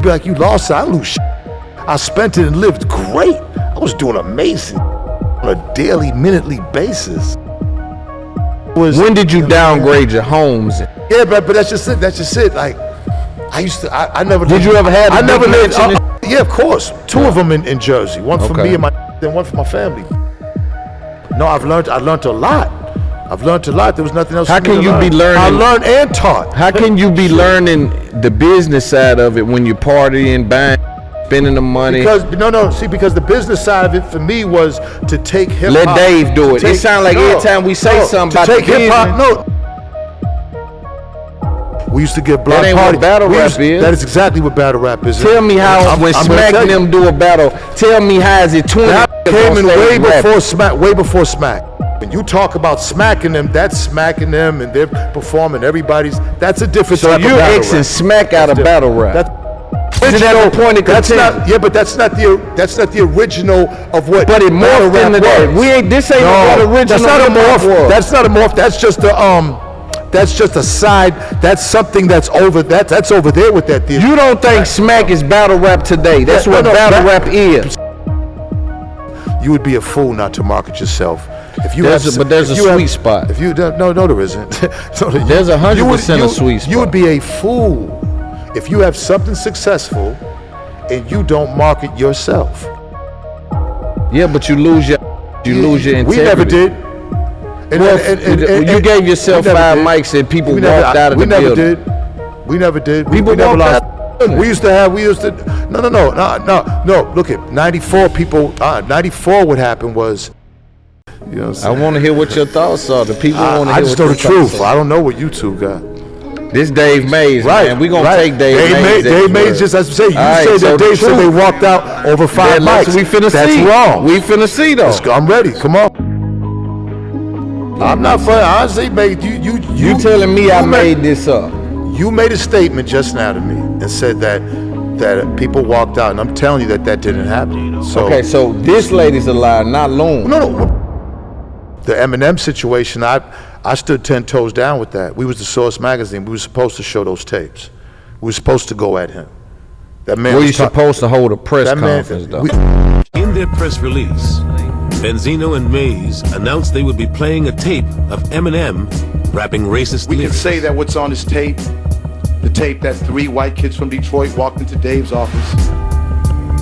be like, you lost it. I lose shit. I spent it and lived great. I was doing amazing on a daily, minutely basis. When did you downgrade your homes? Yeah, but that's just it. That's just it. Like, I used to, I never. Did you ever have? I never lived. Yeah, of course. Two of them in Jersey. One for me and then one for my family. No, I learned a lot. I've learned a lot. There was nothing else. How can you be learning? I learned and taught. How can you be learning the business side of it when you're partying, buying, spending the money? Because the business side of it for me was to take hip hop. Let Dave do it. It sounds like every time we say something about take hip hop. We used to get block parties. That ain't what battle rap is. That is exactly what battle rap is. Tell me how when Smack and them do a battle. Tell me how is it 20? That came in way before Smack. Way before Smack. When you talk about smacking them, that's smacking them and they're performing. That's a different type of battle rap. So you're Xing Smack out of battle rap. That's not the original of what. But it morphed into that. This ain't what original. That's not a morph. That's not a morph. That's just a That's just a side. That's something that's over. That's over there with that theater. You don't think Smack is battle rap today? That's what battle rap is. You would be a fool not to market yourself. If you but there's a sweet spot. If you no, there isn't. There's 100% a sweet spot. You would be a fool if you have something successful and you don't market yourself. Yeah, but you lose your integrity. We never did. You gave yourself 5 mics and people walked out of the building. We never did. People never lost. We used to. No. Look at 94 people. 94. What happened was, you know. I want to hear what your thoughts are. The people want to hear. I just know the truth. I don't know what you two got. This Dave Mays, man. We gonna take Dave Mays. Dave Mays, just as I say, you say that Dave said they walked out over 5 mics. We finna see. That's wrong. We finna see though. I'm ready. Come on. I'm not funny. Honestly, mate, you telling me I made this up. You made a statement just now to me and said that people walked out, and I'm telling you that didn't happen. So this lady's a liar, not Loon. No. The Eminem situation, I stood 10 toes down with that. We was the Source magazine. We were supposed to show those tapes. We were supposed to go at him. That man. Were you supposed to hold a press conference though? In their press release, Benzino and Mays announced they would be playing a tape of Eminem rapping racist lyrics. We can say that what's on this tape, the tape that 3 white kids from Detroit walked into Dave's office,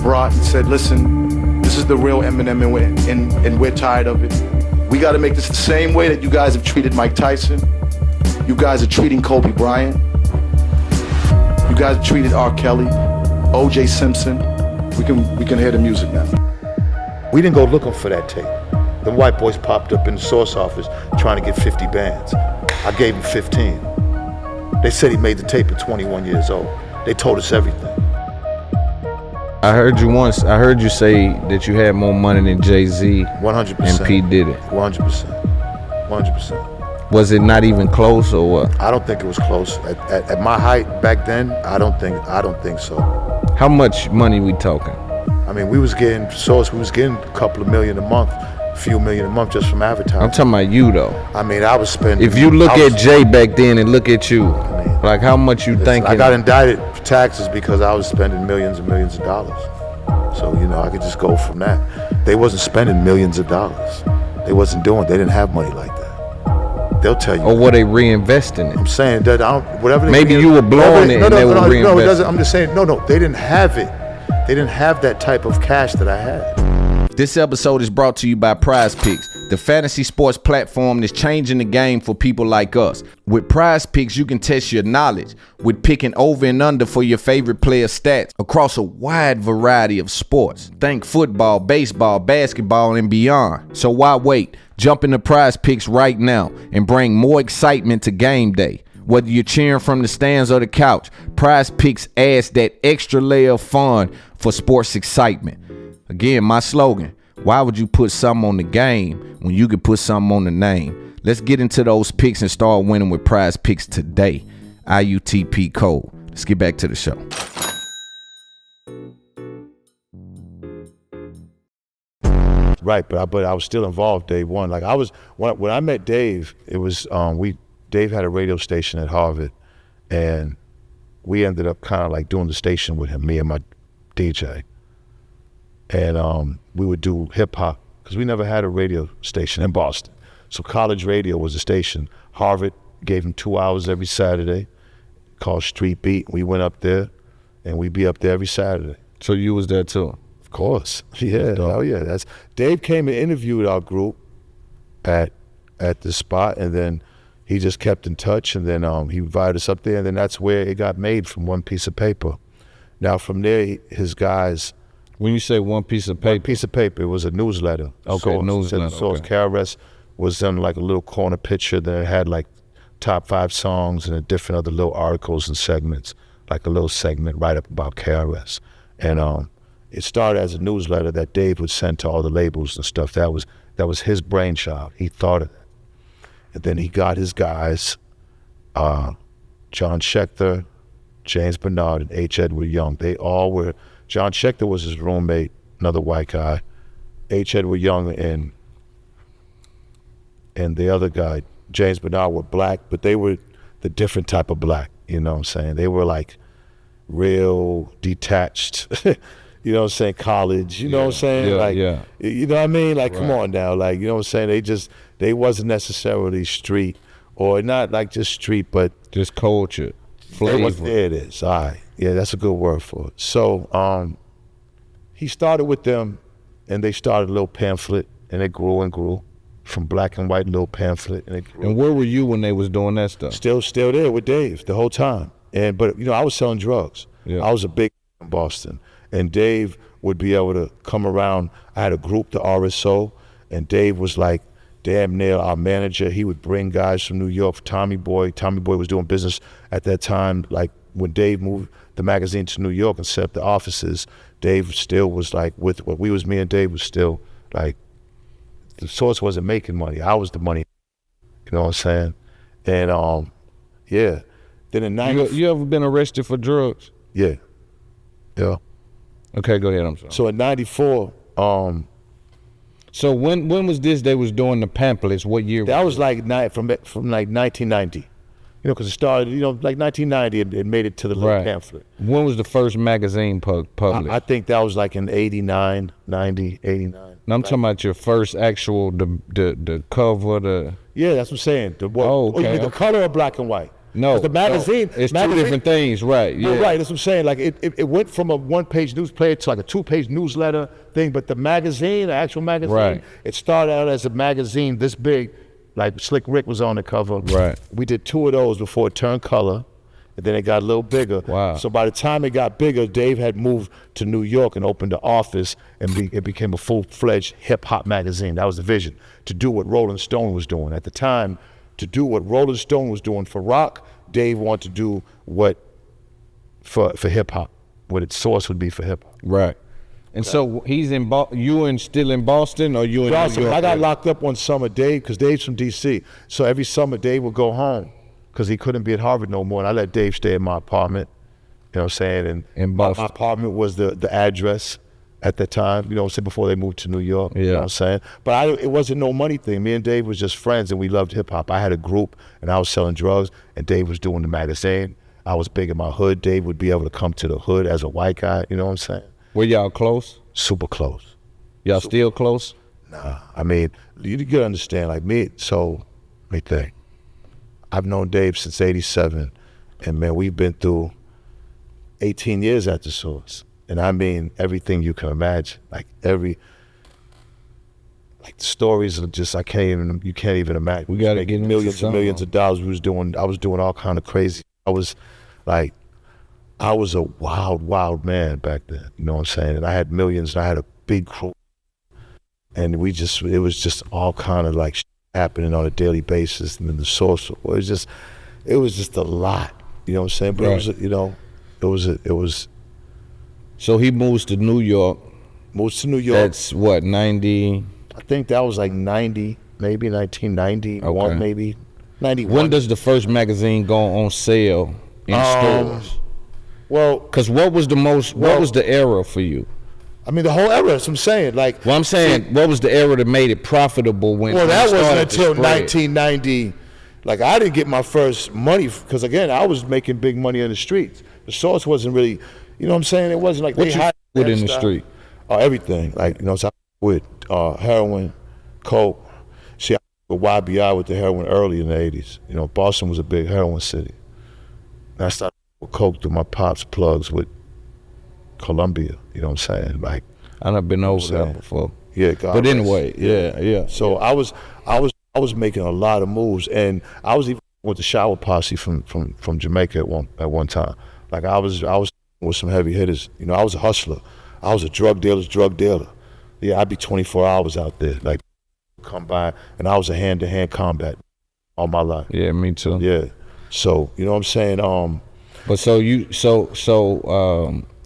brought and said, listen, this is the real Eminem and we're tired of it. We got to make this the same way that you guys have treated Mike Tyson. You guys are treating Kobe Bryant. You guys have treated R. Kelly, O.J. Simpson. We can hear the music now. We didn't go looking for that tape. The white boys popped up in the Source office trying to get 50 bands. I gave them 15. They said he made the tape at 21 years old. They told us everything. I heard you say that you had more money than Jay-Z 100%. and P. Diddy. 100%. Was it not even close or what? I don't think it was close. At my height back then, I don't think so. How much money we talking? I mean, we was getting a couple of million a month, a few million a month just from advertising. I'm talking about you though. I mean, I was spending. If you look at Jay back then and look at you, I mean, like how much you thinking? I got indicted for taxes because I was spending millions and millions of dollars. So, you know, I could just go from that. They wasn't spending millions of dollars. They didn't have money like that. They'll tell you. Or were they reinvesting it? I'm saying that whatever. Maybe you were blowing it and they were reinvesting. No, it doesn't. I'm just saying, no, they didn't have it. They didn't have that type of cash that I had. This episode is brought to you by Prize Picks, the fantasy sports platform that's changing the game for people like us. With Prize Picks, you can test your knowledge with picking over and under for your favorite player stats across a wide variety of sports. Think football, baseball, basketball, and beyond. So why wait? Jump into Prize Picks right now and bring more excitement to game day. Whether you're cheering from the stands or the couch, Prize Picks adds that extra layer of fun for sports excitement. Again, my slogan, why would you put something on the game when you could put something on the name? Let's get into those picks and start winning with Prize Picks today. IUTP code. Let's get back to the show. Right, but I was still involved day one. Like I was when I met Dave, it was Dave had a radio station at Harvard, and we ended up kind of like doing the station with him, me and my DJ. And we would do hip hop, because we never had a radio station in Boston. So college radio was a station. Harvard gave him 2 hours every Saturday, called Street Beat. We went up there, and we'd be up there every Saturday. So you was there too? Of course, yeah, hell yeah. Dave came and interviewed our group at the spot, and then he just kept in touch, and then he invited us up there, and then that's where it got made, from one piece of paper. Now from there, his guys. When you say one piece of paper? One piece of paper, it was a newsletter. Okay, newsletter, Source okay. KRS was in like a little corner picture that had like top 5 songs and different other little articles and segments, like a little segment right up about KRS. And it started as a newsletter that Dave would send to all the labels and stuff. That was his brainchild. He thought of it. And then he got his guys, John Schechter, James Bernard, and H. Edward Young. They all were, John Schechter was his roommate, another white guy. H. Edward Young and the other guy, James Bernard, were black, but they were the different type of black, you know what I'm saying? They were like real detached, you know what I'm saying, college, you know what I'm saying? Yeah, like, yeah. You know what I mean? Like, Right. come on now, like, you know what I'm saying? They wasn't necessarily street, or not like just street, but Just culture, flavor. there it is, all right. Yeah, that's a good word for it. So he started with them, and they started a little pamphlet, and it grew and grew from black and white, little pamphlet, and it grew. And where were you when they was doing that stuff? Still there with Dave the whole time. But you know, I was selling drugs. Yeah. I was a big in Boston, and Dave would be able to come around. I had a group, the RSO, and Dave was like damn near our manager. He would bring guys from New York. Tommy Boy was doing business at that time. Like when Dave moved the magazine to New York and set up the offices, Dave still was like with what we was. Me and Dave was still like, the Source wasn't making money. I was the money. You know what I'm saying? And yeah. Then in You ever been arrested for drugs? Yeah. Okay, go ahead. I'm sorry. So in '94, So when was this? They was doing the pamphlets. What year? that was like from like 1990. You know, because it started, you know, like 1990, it made it to the little Right. pamphlet. When was the first magazine published? I think that was like in 89, 90, 89. No, I'm talking about your first actual the cover. Yeah, that's what I'm saying. Oh, okay, you mean the okay. color or black and white? No, 'Cause the magazine. It's magazine, two different things, right? Yeah, Well, right, that's what I'm saying. Like it went from a one-page newsplayer to like a 2-page newsletter thing. But the magazine, the actual magazine, Right. it started out as a magazine this big, like Slick Rick was on the cover. Right. We did 2 of those before it turned color, and then it got a little bigger. Wow. So by the time it got bigger, Dave had moved to New York and opened the office, and it became a full-fledged hip-hop magazine. That was the vision, to do what Rolling Stone was doing at the time. To do what Rolling Stone was doing for rock, Dave wanted to do what for hip hop, what its Source would be for hip hop. right. And so he's in still in Boston, or you in Boston, New York? I got locked up one summer, Dave, because Dave's from DC. So every summer, Dave would go home because he couldn't be at Harvard no more. And I let Dave stay in my apartment. You know what I'm saying? And In my Boston. apartment was the address at the time. You know what I'm saying? Before they moved to New York. You know Yeah. what I'm saying? But it wasn't no money thing. Me and Dave was just friends, and we loved hip hop. I had a group, and I was selling drugs, and Dave was doing the magazine. I was big in my hood. Dave would be able to come to the hood as a white guy. You know what I'm saying? Were y'all close? Super close. Y'all still close? I mean, you gotta understand, like me, so let me think. I've known Dave since '87, and man, we've been through 18 years at the Source. And I mean everything you can imagine. Like the stories are just you can't even imagine. We gotta Making get into millions some and millions of of dollars. I was doing all kind of crazy. I was a wild man back then, you know what I'm saying? And I had millions, and I had a big crew. And it was just all kind of like happening on a daily basis. And then the Source, it was just a lot, you know what I'm saying? But Right. it was. So he moves to New York. Moves to New York. That's what, 90? I think that was like 90, maybe 1991, Okay. maybe 91. When does the first magazine go on sale in stores? Well, Because what was the era for you? I mean, the whole era, that's what I'm saying. Like, Well, I'm saying, what was the era that made it profitable when well, it that wasn't started to until spread? 1990. Like, I didn't get my first money, because again, I was making big money in the streets. The Source wasn't really, you know what I'm saying? It wasn't like What they you had with in the style. street? Everything. Like, you know, so I with heroin, coke. See, I with YBI with the heroin early in the 80s. You know, Boston was a big heroin city. And I started with coke through my pop's plugs with Columbia. You know what I'm saying? Like, I've been over saying. there before. yeah, God But rest. anyway, yeah. So I was making a lot of moves, and I was even with the Shower Posse from Jamaica at one time. Like I was with some heavy hitters. You know, I was a hustler. I was a drug dealer. Yeah, I'd be 24 hours out there, like come by, and I was a hand-to-hand combat all my life. Yeah, me too. Yeah. So you know what I'm saying? But so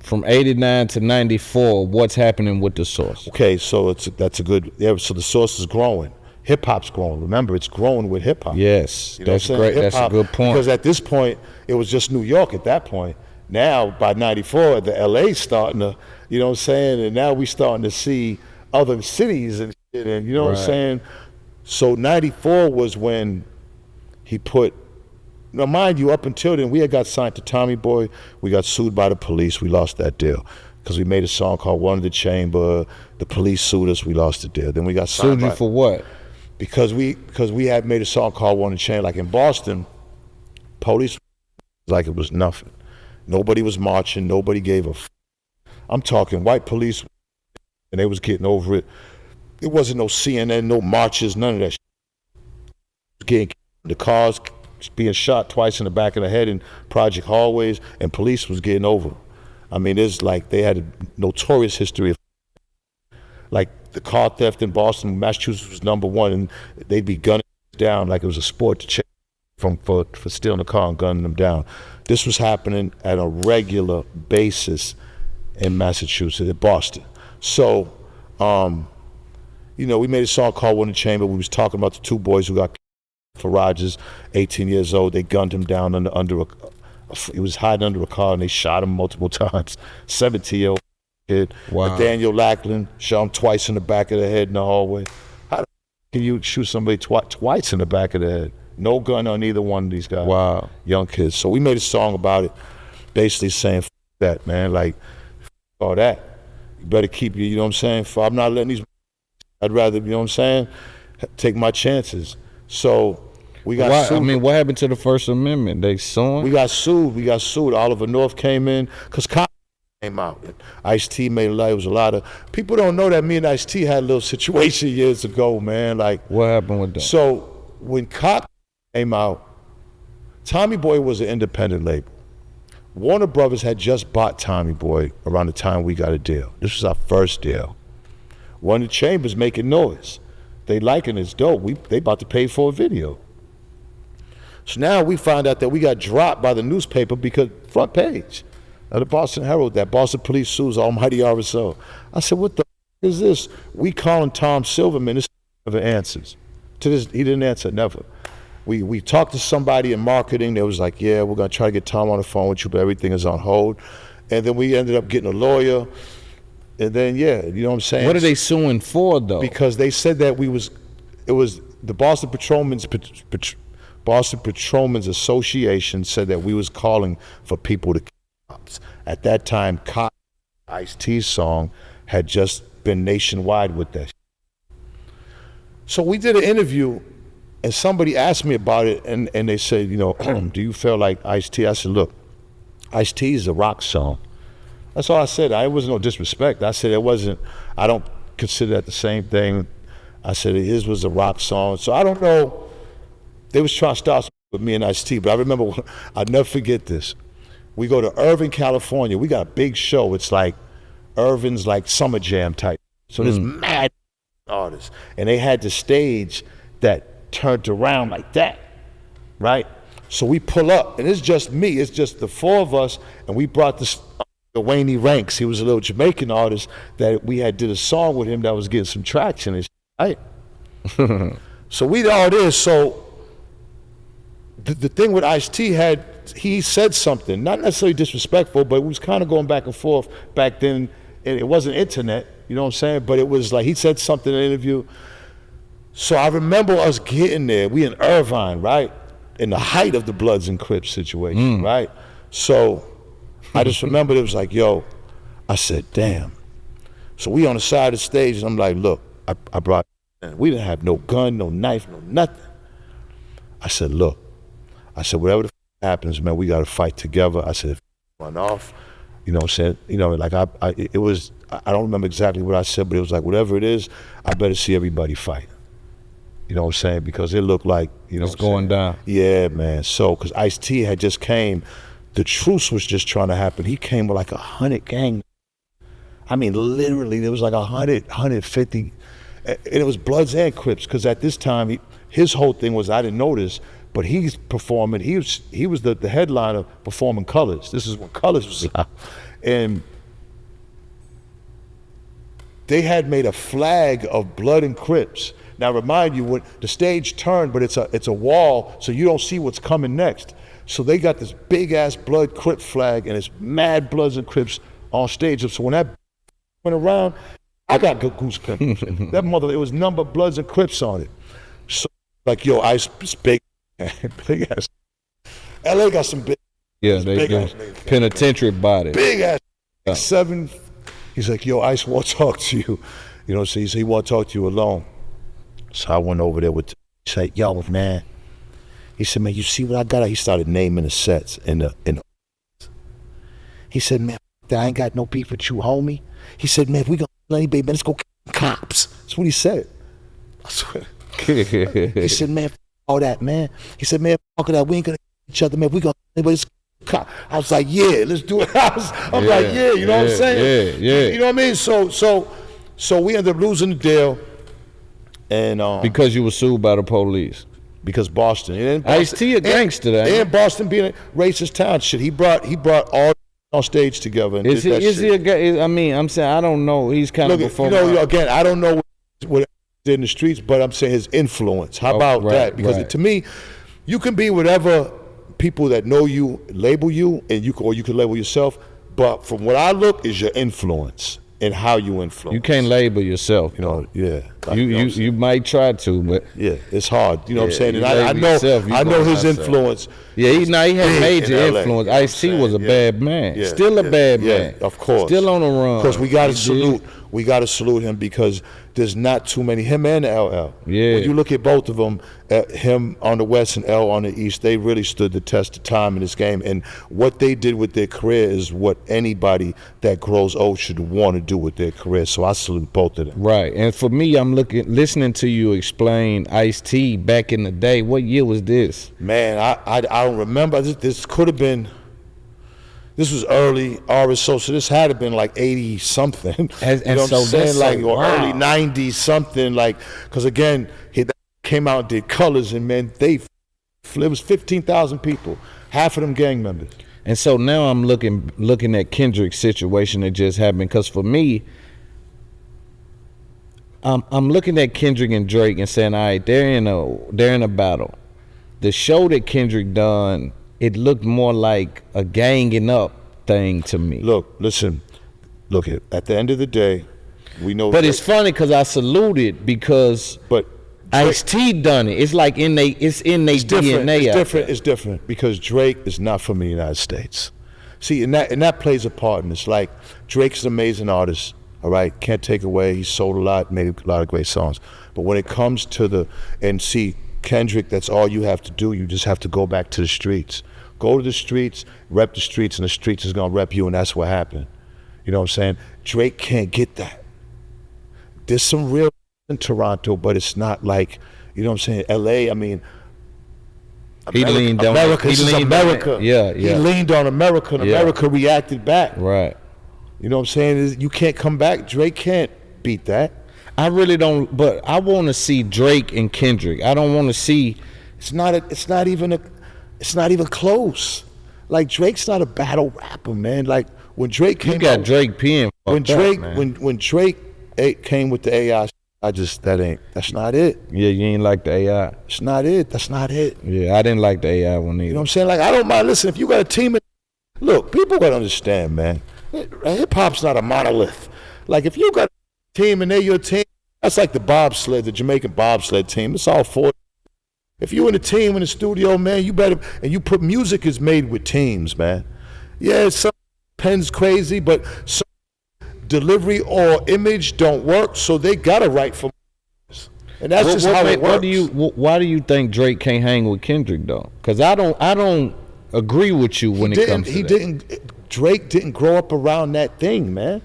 from 89 to 94, what's happening with the Source? Okay, so that's a good. Yeah. So the Source is growing. Hip hop's growing. Remember, it's growing with hip hop. Yes, You know that's what I'm saying? great. That's a Hip-hop, good point. Because at this point, it was just New York at that point. Now, by 94, the LA's starting to, you know what I'm saying? And now we starting to see other cities and shit. And you know what I'm Right. saying? So 94 was when he put, now mind you, up until then, we had got signed to Tommy Boy. We got sued by the police. We lost that deal. Because we made a song called One in the Chamber. The police sued us. We lost the deal. Then we got signed Sued you by- for what? because we had made a song called One in the Chain. Like in Boston, police like it was nothing. Nobody was marching. Nobody gave a I'm talking white police, and they was getting over it. It wasn't no CNN, no marches, none of that shit. Getting the cars being shot twice in the back of the head in Project Hallways, and police was getting over it. I mean, it's like they had a notorious history of like the car theft in Boston. Massachusetts was #1, and they'd be gunning down like it was a sport to chase for stealing a car and gunning them down. This was happening at a regular basis in Massachusetts, in Boston. So, you know, we made a song called One in the Chamber. We was talking about the two boys who got for Rogers, 18 years old. They gunned him down under he was hiding under a car, and they shot him multiple times. 17-year-old kid. Wow. Nathaniel Lackland shot him twice in the back of the head in the hallway. How the can you shoot somebody twice in the back of the head? No gun on either one of these guys. Wow. Young kids. So we made a song about it, basically saying, F that, man. Like, F all that. You better keep you know what I'm saying? I'm not letting these, I'd rather, you know what I'm saying, take my chances. So we got sued. I mean, what happened to the First Amendment? They suing? We got sued. Oliver North came in, because came out. Ice-T made a lot. It was a lot of, people don't know that me and Ice-T had a little situation years ago, man. Like, What happened with that? so when Cop came out, Tommy Boy was an independent label. Warner Brothers had just bought Tommy Boy around the time we got a deal. This was our first deal. One of the Chambers making noise. They liking it's dope. They about to pay for a video. So now we find out that we got dropped by the newspaper because front page of the Boston Herald, that Boston police sues Almighty RSO. I said, what the f- is this? We calling Tom Silverman, this never answers. To this, he didn't answer, never. We talked to somebody in marketing, they was like, yeah, we're gonna try to get Tom on the phone with you, but everything is on hold. And then we ended up getting a lawyer, and then, yeah, you know what I'm saying? What are they suing for, though? Because they said that it was the Boston Patrolmen's Association said that we was calling for people to kill cops. At that time, Ice-T's song had just been nationwide with that. So we did an interview, and somebody asked me about it, and they said, you know, do you feel like Ice-T? I said, look, Ice-T is a rock song. That's all I said. It was no disrespect. I said I don't consider that the same thing. I said his was a rock song. So I don't know. They was trying to start with me and Ice-T, but I remember, I'll never forget this. We go to Irvine, California. We got a big show. It's like Irvine's like summer jam type. So there's mad artists. And they had the stage that turned around like that, right? So we pull up, and it's just me. It's just the four of us, and we brought the Wayne Ranks. He was a little Jamaican artist that we had did a song with him that was getting some traction, and right? So we did all this. So the thing with Ice-T he said something, not necessarily disrespectful, but it was kind of going back and forth back then. It wasn't internet, you know what I'm saying? But it was like he said something in an interview. So I remember us getting there. We in Irvine, right? In the height of the Bloods and Crips situation, right? So I just remember it was like, yo, I said, damn. So we on the side of the stage, and I'm like, look, I brought, we didn't have no gun, no knife, no nothing. I said, look, I said, whatever the happens, man, we got to fight together. I said, if run off, you know what I'm saying? You know, like it was, I don't remember exactly what I said, but it was like, whatever it is, I better see everybody fight. You know what I'm saying? Because it looked like, you know, it's going down. Yeah, man. So, because Ice-T had just came, the truce was just trying to happen. He came with like 100 gang. I mean, literally, there was like 100, 150, and it was Bloods and Crips. Because at this time, his whole thing was, I didn't know this, but he's performing. He was the headliner performing Colors. This is when Colors was out, and they had made a flag of Blood and Crips. Now, remind you, when the stage turned, but it's a wall, so you don't see what's coming next. So they got this big ass Blood Crip flag, and it's mad Bloods and Crips on stage. So when that went around, I got goosebumps. That mother, it was number Bloods and Crips on it. So like, yo, Ice is big, big ass. LA got some big. Yeah, they do. Penitentiary body. Big ass. 7. He's like, yo, Ice want to talk to you. You know, so he want to talk to you alone. So I went over there with, he said, yo, man. He said, man, you see what I got? He started naming the sets he said, man, I ain't got no beef with you, homie. He said, man, if we gonna kill anybody, man, let's go kill cops. That's what he said. I swear. He said, man, all that, man. He said, man, fuck that, we ain't gonna kill each other, man. We gonna kill anybody, let's kill cops. I was like, yeah, let's do it. I'm like, yeah, you know what I'm saying? Yeah. You know what I mean? So we ended up losing the deal. And because you were sued by the police. Because Boston. Ice-T a gangster, and Boston being a racist town, shit. He brought all on stage together. And is he a guy? I mean, I'm saying I don't know. He's kind of before. You know, again, I don't know what did in the streets, but I'm saying his influence. How about that? Because to me, you can be whatever people that know you label you, and you can label yourself. But from what I look is your influence. And how you influence. You can't label yourself. You know, yeah. Like, you might try to, but yeah, it's hard. You know what I'm saying? And I know his influence. Yeah, he had major influence. Ice-T was a bad man. Yeah, still a bad man. Yeah, of course. Still on the run. Because we got to salute. We got to salute him because there's not too many. Him and LL. Yeah. When you look at both of them, him on the West and L on the East, they really stood the test of time in this game. And what they did with their career is what anybody that grows old should want to do with their career. So I salute both of them. Right. And for me, I'm listening to you explain Ice-T back in the day. What year was this? Man, I don't remember. This could have been. This was early RSO, so this had to been like 80 something. You know what I'm saying? Like, or early 90s something, like, because again, he came out and did Colors, and man, it was 15,000 people, half of them gang members. And so now I'm looking at Kendrick's situation that just happened, because for me, I'm looking at Kendrick and Drake and saying, all right, they're in a battle. The show that Kendrick done, it looked more like a ganging up thing to me. Look, listen, at the end of the day, we know. But it's funny because I saluted because Ice-T done it. It's like in they DNA. It's different because Drake is not from the United States. See, and that plays a part in this. Like, Drake's an amazing artist, all right? Can't take away. He sold a lot, made a lot of great songs. But when it comes to Kendrick, that's all you have to do. You just have to go back to the streets. Go to the streets, rep the streets, and the streets is gonna rep you, and that's what happened. You know what I'm saying? Drake can't get that. There's some real in Toronto, but it's not like, you know what I'm saying, LA, I mean, he leaned on America. This is America. Yeah. He leaned on America, and America reacted back. Right. You know what I'm saying? You can't come back. Drake can't beat that. I really don't, but I want to see Drake and Kendrick. I don't want to see. It's not even close. Like, Drake's not a battle rapper, man. Like, when Drake came, you got Drake peeing. When Drake came with the AI, that's not it. Yeah, you ain't like the AI. It's not it. That's not it. Yeah, I didn't like the AI one either. You know what I'm saying? Like, I don't mind. Listen, if you got a team, look, people gotta understand, man. Hip hop's not a monolith. Like, if you got a team and they're your team, that's like the Jamaican bobsled team. It's all for. If you in a team in the studio, man, you better, and you put music is made with teams, man. Yeah, pen's crazy, but so delivery or image don't work, so they gotta write for. And that's just how it works. Why do you think Drake can't hang with Kendrick though? Because I don't agree with you when it comes to that. Drake didn't grow up around that thing, man.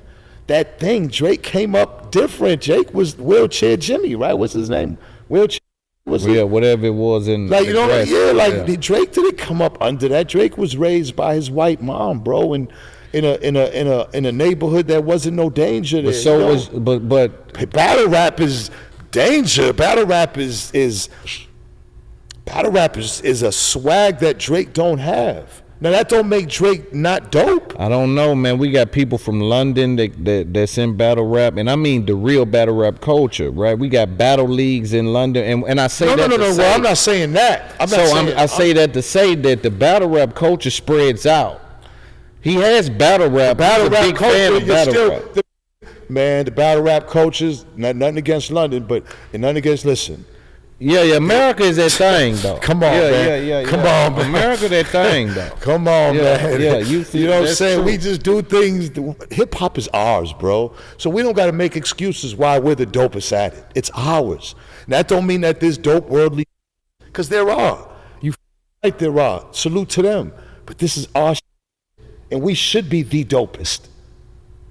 That thing, Drake came up different. Drake was Wheelchair Jimmy, right? What's his name? Wheelchair. Whatever it was in like you know, Drake didn't come up under that. Drake was raised by his white mom, bro, and in a neighborhood that wasn't no danger there. But battle rap is danger. Battle rap is a swag that Drake don't have. Now that don't make Drake not dope. I don't know, man. We got people from London that's in battle rap, and I mean the real battle rap culture, right? We got battle leagues in London, and I say no. Well, I'm not saying that. I say that to say that the battle rap culture spreads out. He has battle rap. Battle rap big culture. Fan of battle rap. Man, the battle rap cultures. Nothing against London, but nothing against. Listen. Yeah, America is that thing, though. Come on, man. Come on, man. America that thing, though. Come on, man. Yeah, you know what I'm saying? True. We just do things. Hip hop is ours, bro. So we don't got to make excuses why we're the dopest at it. It's ours. And that don't mean that there's dope worldly, because there are. You right, there are. Salute to them. But this is our and we should be the dopest.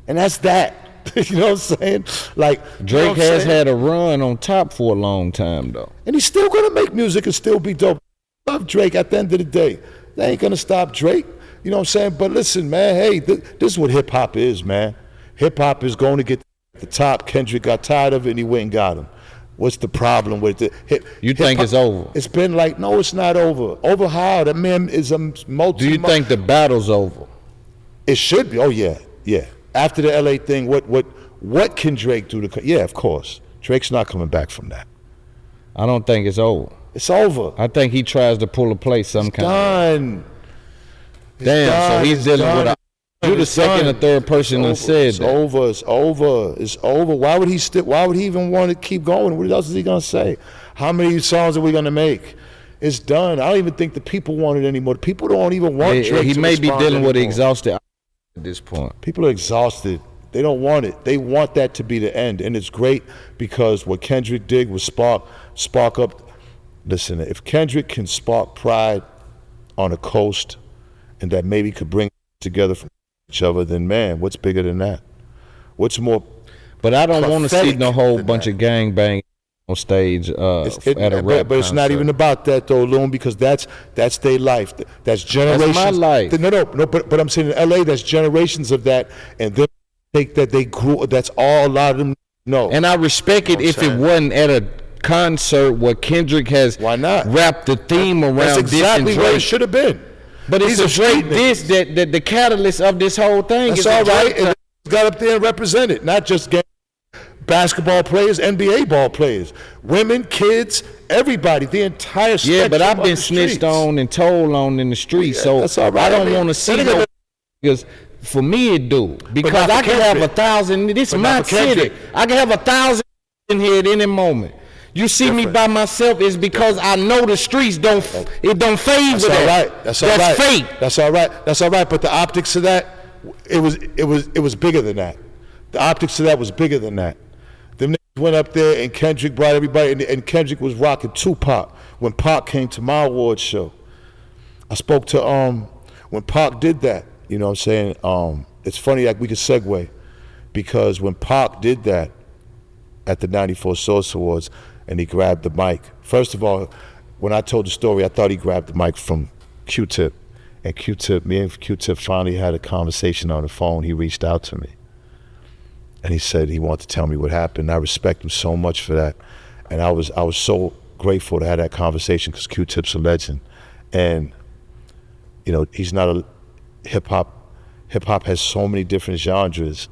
And that's that. You know what I'm saying? Like Drake has had a run on top for a long time though. And he's still gonna make music and still be dope. Love Drake at the end of the day. They ain't gonna stop Drake. You know what I'm saying? But listen, man, hey, this is what hip hop is, man. Hip hop is going to get to the top. Kendrick got tired of it and he went and got him. What's the problem with it? You think it's over? It's been like, no, it's not over. Over how? That man is a multi. Do you think the battle's over? It should be. Oh yeah. After the LA thing, what can Drake do to? Yeah, of course. Drake's not coming back from that. I don't think it's over. It's over. I think he tries to pull a play some kind. Done. Damn. So he's dealing with. You're the second or third person that said that. It's over. Why would he even want to keep going? What else is he gonna say? How many songs are we gonna make? It's done. I don't even think the people want it anymore. The people don't even want Drake. He to may be dealing with anymore. exhausted at this point. People are exhausted. They don't want it. They want that to be the end. And it's great because what Kendrick did was spark up. Listen, if Kendrick can spark pride on a coast and that maybe could bring together from each other, then man, what's bigger than that? What's more? But I don't want to see no whole bunch of gangbang on stage at a rap but it's not even about that though, Loon, because that's their life. That's generations. That's my life. No, but I'm saying in LA, that's generations of that, and them think that they grew. That's all a lot of them know. And I respect it if it wasn't at a concert where Kendrick has wrapped the theme around. That's exactly what it should have been. But it's a Drake this that the catalyst of this whole thing. That's all right. And got up there and represented, not just basketball players, NBA ball players, women, kids, everybody, the entire spectrum. Yeah, but I've been snitched on and told on in the streets, so that's all right. I don't want to see no because for me it do. Because I can have 1,000, this is my city. I can have 1,000 in here at any moment. You see me by myself is because I know the streets don't favor that. That's all right. That's fake. That's all right. But the optics of that, it was bigger than that. The optics of that was bigger than that. Them niggas went up there and Kendrick brought everybody, and Kendrick was rocking Tupac when Pac came to my award show. I spoke to when Pac did that. You know what I'm saying? It's funny like we could segue because when Pac did that at the '94 Source Awards and he grabbed the mic. First of all, when I told the story, I thought he grabbed the mic from Q-Tip, and me and Q-Tip finally had a conversation on the phone. He reached out to me. And he said he wanted to tell me what happened. I respect him so much for that. And I was so grateful to have that conversation because Q-Tip's a legend. And, you know, he's not a hip-hop. Hip-hop has so many different genres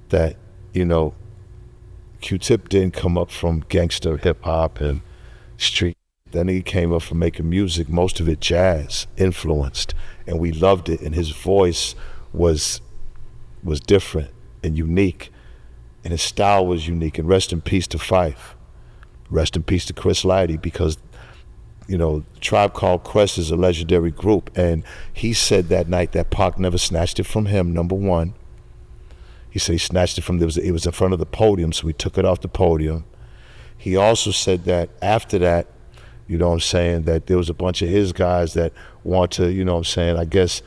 that, you know, Q-Tip didn't come up from gangster hip-hop and street. Then he came up from making music, most of it jazz influenced. And we loved it. And his voice was different and unique. And his style was unique. And rest in peace to Fife. Rest in peace to Chris Lighty, because Tribe Called Quest is a legendary group, and he said that night that Pac never snatched it from him. Number one, he said he snatched it from it was in front of the podium, so he took it off the podium. He also said that after that, that there was a bunch of his guys that want to, I guess,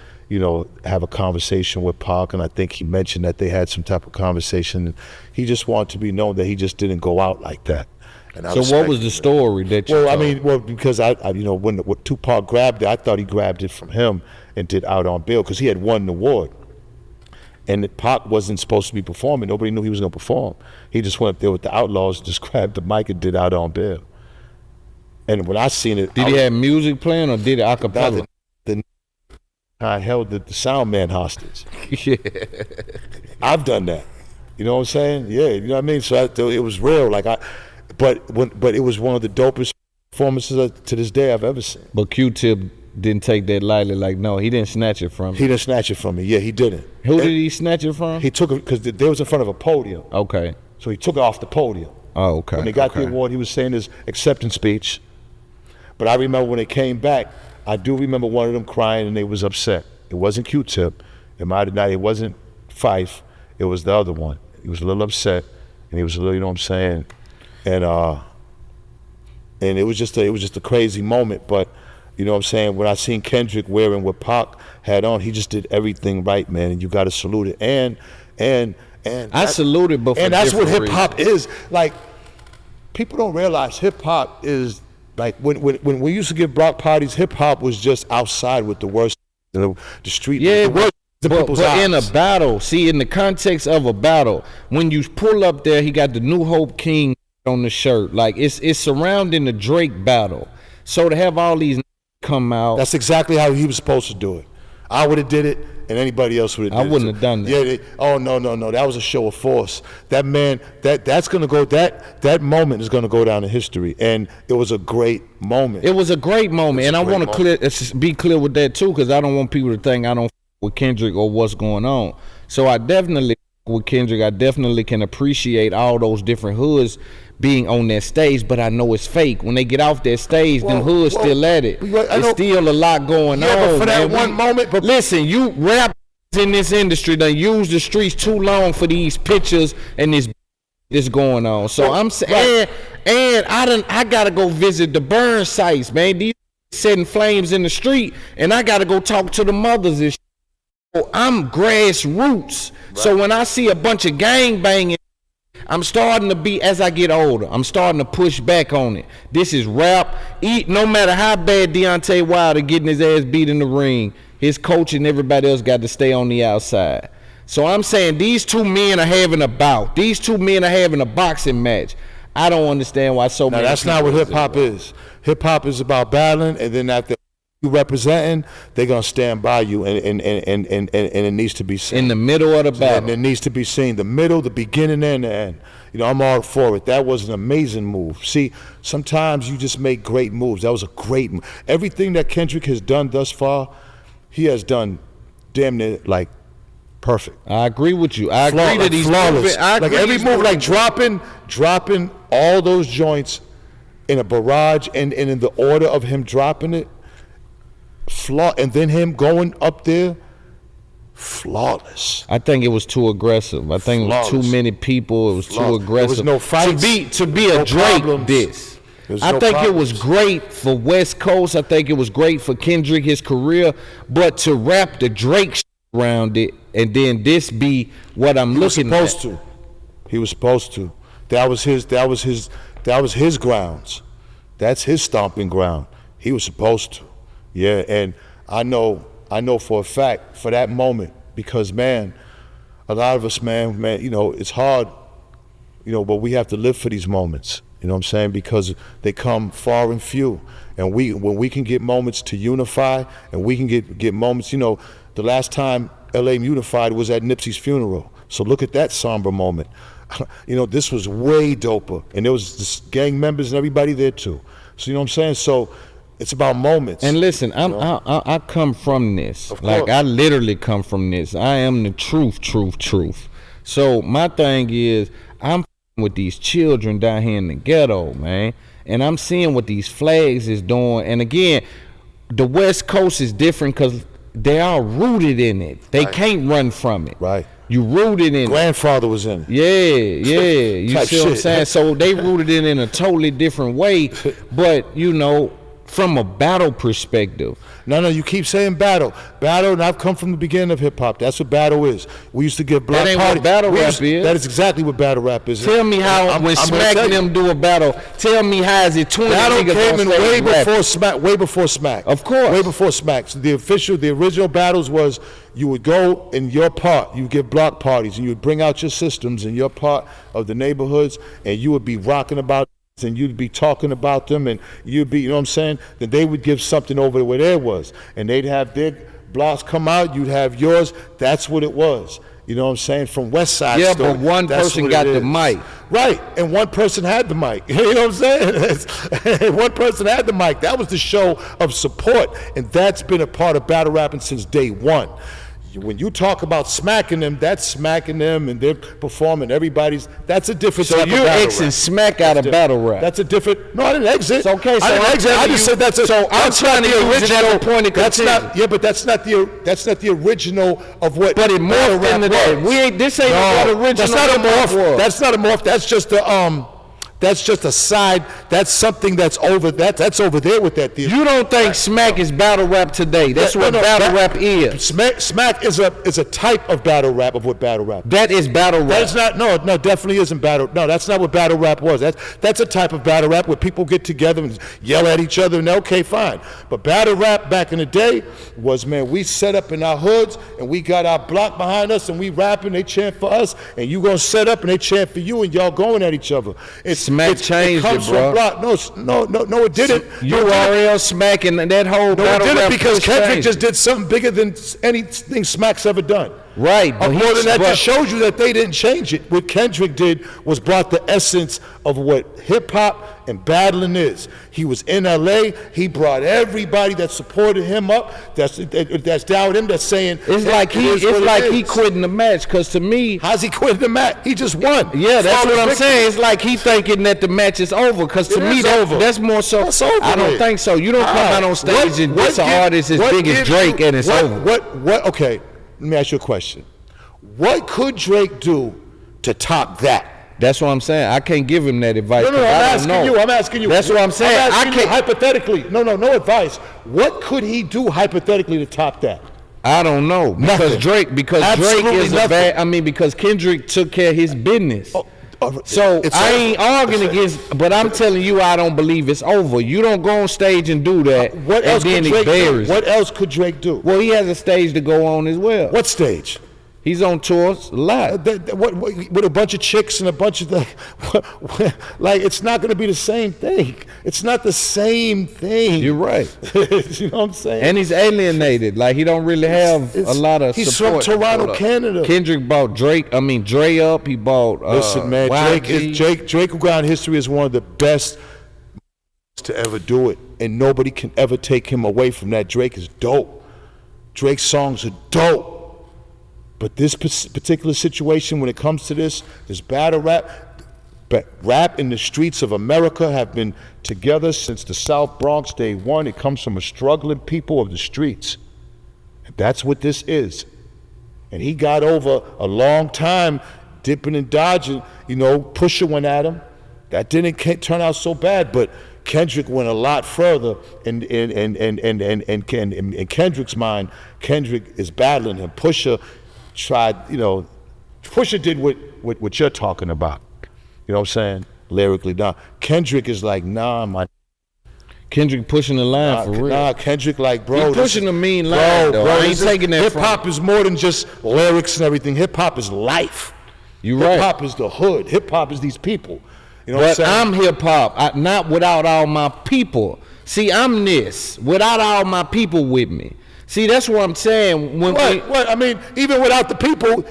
have a conversation with Pac, and I think he mentioned that they had some type of conversation. And he just wanted to be known that he just didn't go out like that. And so what was the story that you told? Because when Tupac grabbed it, I thought he grabbed it from him and did Out on Bail because he had won the award. And Pac wasn't supposed to be performing. Nobody knew he was going to perform. He just went up there with the Outlaws, just grabbed the mic and did Out on Bail. And when I seen it, did he have music playing or did it a cappella? I held the sound man hostage. Yeah. I've done that. You know what I'm saying? Yeah, you know what I mean? So it was real. But it was one of the dopest performances to this day I've ever seen. But Q-Tip didn't take that lightly. No, he didn't snatch it from me. He didn't snatch it from me. Yeah, he didn't. Who did he snatch it from? He took it because they was in front of a podium. Okay. So he took it off the podium. Oh, okay. When they got the award, he was saying his acceptance speech. But I remember when they came back, I do remember one of them crying and they was upset. It wasn't Q-Tip. It might have not. It wasn't Fife. It was the other one. He was a little upset, and he was a little, you know what I'm saying, and it was just a crazy moment. But you know what I'm saying, when I seen Kendrick wearing what Pac had on, he just did everything right, man. And you got to salute it. And I salute it, but and that's what hip hop is. Like, people don't realize hip hop is. Like when we used to give block parties, hip hop was just outside with the worst, the street. Yeah, the worst but in a battle, see, in the context of a battle, when you pull up there, he got the New Hope King on the shirt. Like it's surrounding the Drake battle. So to have all these come out, that's exactly how he was supposed to do it. I would have did it, and anybody else would have did it. I wouldn't have done that. Yeah. No. That was a show of force. That man, that's gonna go. That moment is gonna go down in history, and it was a great moment. It was a great moment, and I want to be clear with that too, because I don't want people to think I don't with Kendrick or what's going on. So I definitely with Kendrick. I definitely can appreciate all those different hoods being on that stage, but I know it's fake. When they get off that stage, them hoods still at it. There's still a lot going on. But for that one moment. But listen, you rap in this industry done use the streets too long for these pictures and this going on. So I'm saying, and I gotta go visit the burn sites, man. These setting flames in the street, and I gotta go talk to the mothers and shit. So I'm grassroots. Right. So when I see a bunch of gang banging, I'm starting to be, as I get older, I'm starting to push back on it. This is rap. No matter how bad Deontay Wilder getting his ass beat in the ring, his coach and everybody else got to stay on the outside. So I'm saying these two men are having a bout. These two men are having a boxing match. I don't understand why so many. That's not what hip hop is. Hip hop is about battling, and then after you representing, they're gonna stand by you, and it needs to be seen. In the middle of the battle. And it needs to be seen. The middle, the beginning, and the end. I'm all for it. That was an amazing move. See, sometimes you just make great moves. That was a great move. Everything that Kendrick has done thus far, he has done damn near like perfect. I agree with you. I agree that he's flawless. Like every move, like dropping all those joints in a barrage, and in the order of him dropping it. And then him going up there, flawless. I think it was too aggressive. I think it was too many people. It was too aggressive. There was no fights. To be a Drake diss. I think it was great for West Coast. I think it was great for Kendrick, his career. But to wrap the Drake around it, and then this be what I'm looking at. He was supposed to. That was his grounds. That's his stomping ground. He was supposed to. Yeah, and I know for a fact for that moment, because man, a lot of us, man, it's hard, but we have to live for these moments. You know what I'm saying? Because they come far and few, and when we can get moments to unify, and we can get moments. The last time LA unified was at Nipsey's funeral. So look at that somber moment. This was way doper, and there was this gang members and everybody there too. So you know what I'm saying? So. It's about moments. And listen, I come from this. Like, I literally come from this. I am the truth. So my thing is, I'm with these children down here in the ghetto, man. and I'm seeing what these flags is doing. And again, the West Coast is different because they are rooted in it. They can't run from it. Right. You rooted in Grandfather was in it. Yeah. You Type see what I'm shit. saying? So they rooted it in a totally different way. But, you know, from a battle perspective. No, you keep saying battle. Battle, and I've come from the beginning of hip hop. That's what battle is. We used to give block That ain't parties. what battle rap is. That is exactly what battle rap is. Tell me how, when Smack and them do a battle, tell me how is it 20 Battle niggas came on in stage rapping? way before Smack. Of course. Way before Smack. So the original battles was you would go in your part, you would give block parties, and you would bring out your systems in your part of the neighborhoods, and you would be rocking about and you'd be talking about them, and you'd be, you know what I'm saying? Then they would give something over where there was, and they'd have their blocks come out, you'd have yours. That's what it was. You know what I'm saying? From West Side Yeah, story, but one that's person what got it the is. mic. Right, and one person had the mic. You know what I'm saying? One person had the mic. That was the show of support, and that's been a part of battle rapping since day one. When you talk about smacking them, that's smacking them, and they're performing. That's a different So type of you're battle Xing rap. Smack out of battle rap. That's a different. No, I didn't exit. It's okay, so I didn't I'm exit. I telling just you- said that's a. so I'm that's trying not to the use it as a original. point of That's contention. not. Yeah, but that's not the original of what. But it battle morphed rap into that. was. This ain't what original That's not a hip hop morph. was. That's not a morph. That's just a That's just a side. That's something that's over. That's over there with that. You don't think Smack is battle rap today? That's what battle rap is. Smack is a type of battle rap of what battle rap. That is battle rap. That's not. No, definitely isn't battle. No, that's not what battle rap was. That's a type of battle rap where people get together and yell at each other. And okay, fine. But battle rap back in the day was, man, we set up in our hoods and we got our block behind us and we rapping. They chant for us, and you gonna set up and they chant for you, and y'all going at each other. Smack changed comes it, bro. from block. No, it didn't. URL Smack and that whole No, it battle didn't, rap because push Kendrick changed just it. did something bigger than anything Smack's ever done. Right, but More than that, but- just shows you that they didn't change it. What Kendrick did was brought the essence of what hip hop and battling is. He was in LA. He brought everybody that supported him up. That's down with him. That's saying It's like he quitting the match. Cause to me, how's he quitting the match? He just won. yeah, that's Flawless what I'm victory. saying. It's like he thinking that the match is over. Cause to It me, is over. that's more so. That's over I don't with. think so. You don't come out on stage and diss an artist as big as Drake and it's over. Okay, let me ask you a question. What could Drake do to top that? That's what I'm saying. I can't give him that advice. No, 'cause I don't I'm know. asking you. I'm asking you. That's what I'm saying. I'm asking I can't. you hypothetically. No advice. What could he do hypothetically to top that? I don't know because Nothing. Drake Absolutely is nothing. a bad. I mean, because Kendrick took care of his business. So It's I over. ain't arguing It's- against, but I'm telling you, I don't believe it's over. You don't go on stage and do that, What else and then could it Drake do? buries. What else could Drake do? Well, he has a stage to go on as well. What stage? He's on tours a lot. What, with a bunch of chicks and a bunch of like, it's not going to be the same thing. It's not the same thing. You're right. You know what I'm saying? And he's alienated. Like he don't really have a lot of he's support. from Toronto, Hold up. Canada. Kendrick bought Dre up. He bought. Listen, man, YG. Drake Ground History is one of the best to ever do it, and nobody can ever take him away from that. Drake is dope. Drake's songs are dope. But this particular situation, when it comes to this battle rap, rap in the streets of America have been together since the South Bronx day one. It comes from a struggling people of the streets. And that's what this is. And he got over a long time dipping and dodging. You know, Pusha went at him. That didn't turn out so bad, but Kendrick went a lot further. In Kendrick's mind, Kendrick is battling him. Pusha tried, Pusha did what you're talking about. You know what I'm saying? Lyrically, nah. Kendrick is like, nah, my. Kendrick pushing the line for real. Nah, Kendrick like, bro. He pushing a mean line, though. I ain't taking that Hip from hop is more than just lyrics and everything. Hip hop is life. You right. Hip hop is the hood. Hip hop is these people. You know what But I'm saying? I'm hip hop, not without all my people. See, I'm this without all my people with me. See, that's what I'm saying. What? I mean, even without the people,